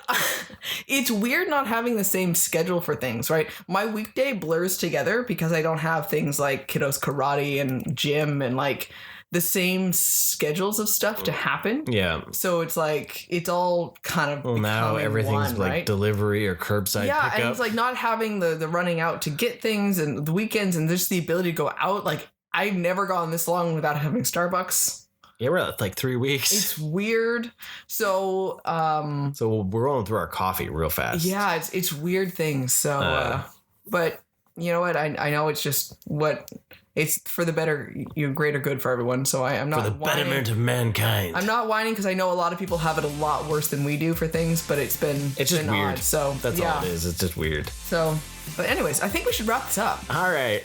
Speaker 2: it's weird not having the same schedule for things, right? My weekday blurs together because I don't have things like kiddos karate and gym and like the same schedules of stuff to happen.
Speaker 1: Yeah.
Speaker 2: So it's like, it's all kind of
Speaker 1: now everything's
Speaker 2: one,
Speaker 1: like
Speaker 2: right?
Speaker 1: Delivery or curbside pickup.
Speaker 2: And it's like not having the running out to get things and the weekends and just the ability to go out. Like I've never gone this long without having Starbucks.
Speaker 1: Yeah, we're at like 3 weeks.
Speaker 2: It's weird. So
Speaker 1: we're going through our coffee real fast.
Speaker 2: Yeah, it's weird things. So but you know what? I know it's just what it's for the better, greater good for everyone. So I'm not
Speaker 1: for the
Speaker 2: whining.
Speaker 1: betterment of mankind.
Speaker 2: I'm not whining because I know a lot of people have it a lot worse than we do for things, but it's
Speaker 1: just weird.
Speaker 2: Odd, so
Speaker 1: that's all it is. It's just weird.
Speaker 2: So, but anyways, I think we should wrap this up.
Speaker 1: All right.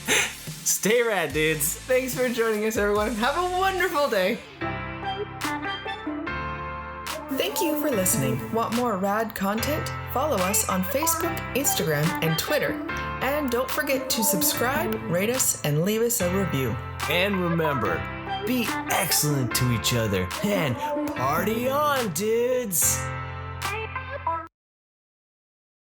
Speaker 1: Stay rad, dudes.
Speaker 2: Thanks for joining us, everyone. Have a wonderful day. Thank you for listening. Want more rad content? Follow us on Facebook, Instagram, and Twitter. And don't forget to subscribe, rate us, and leave us a review.
Speaker 1: And remember, be excellent to each other and party on, dudes!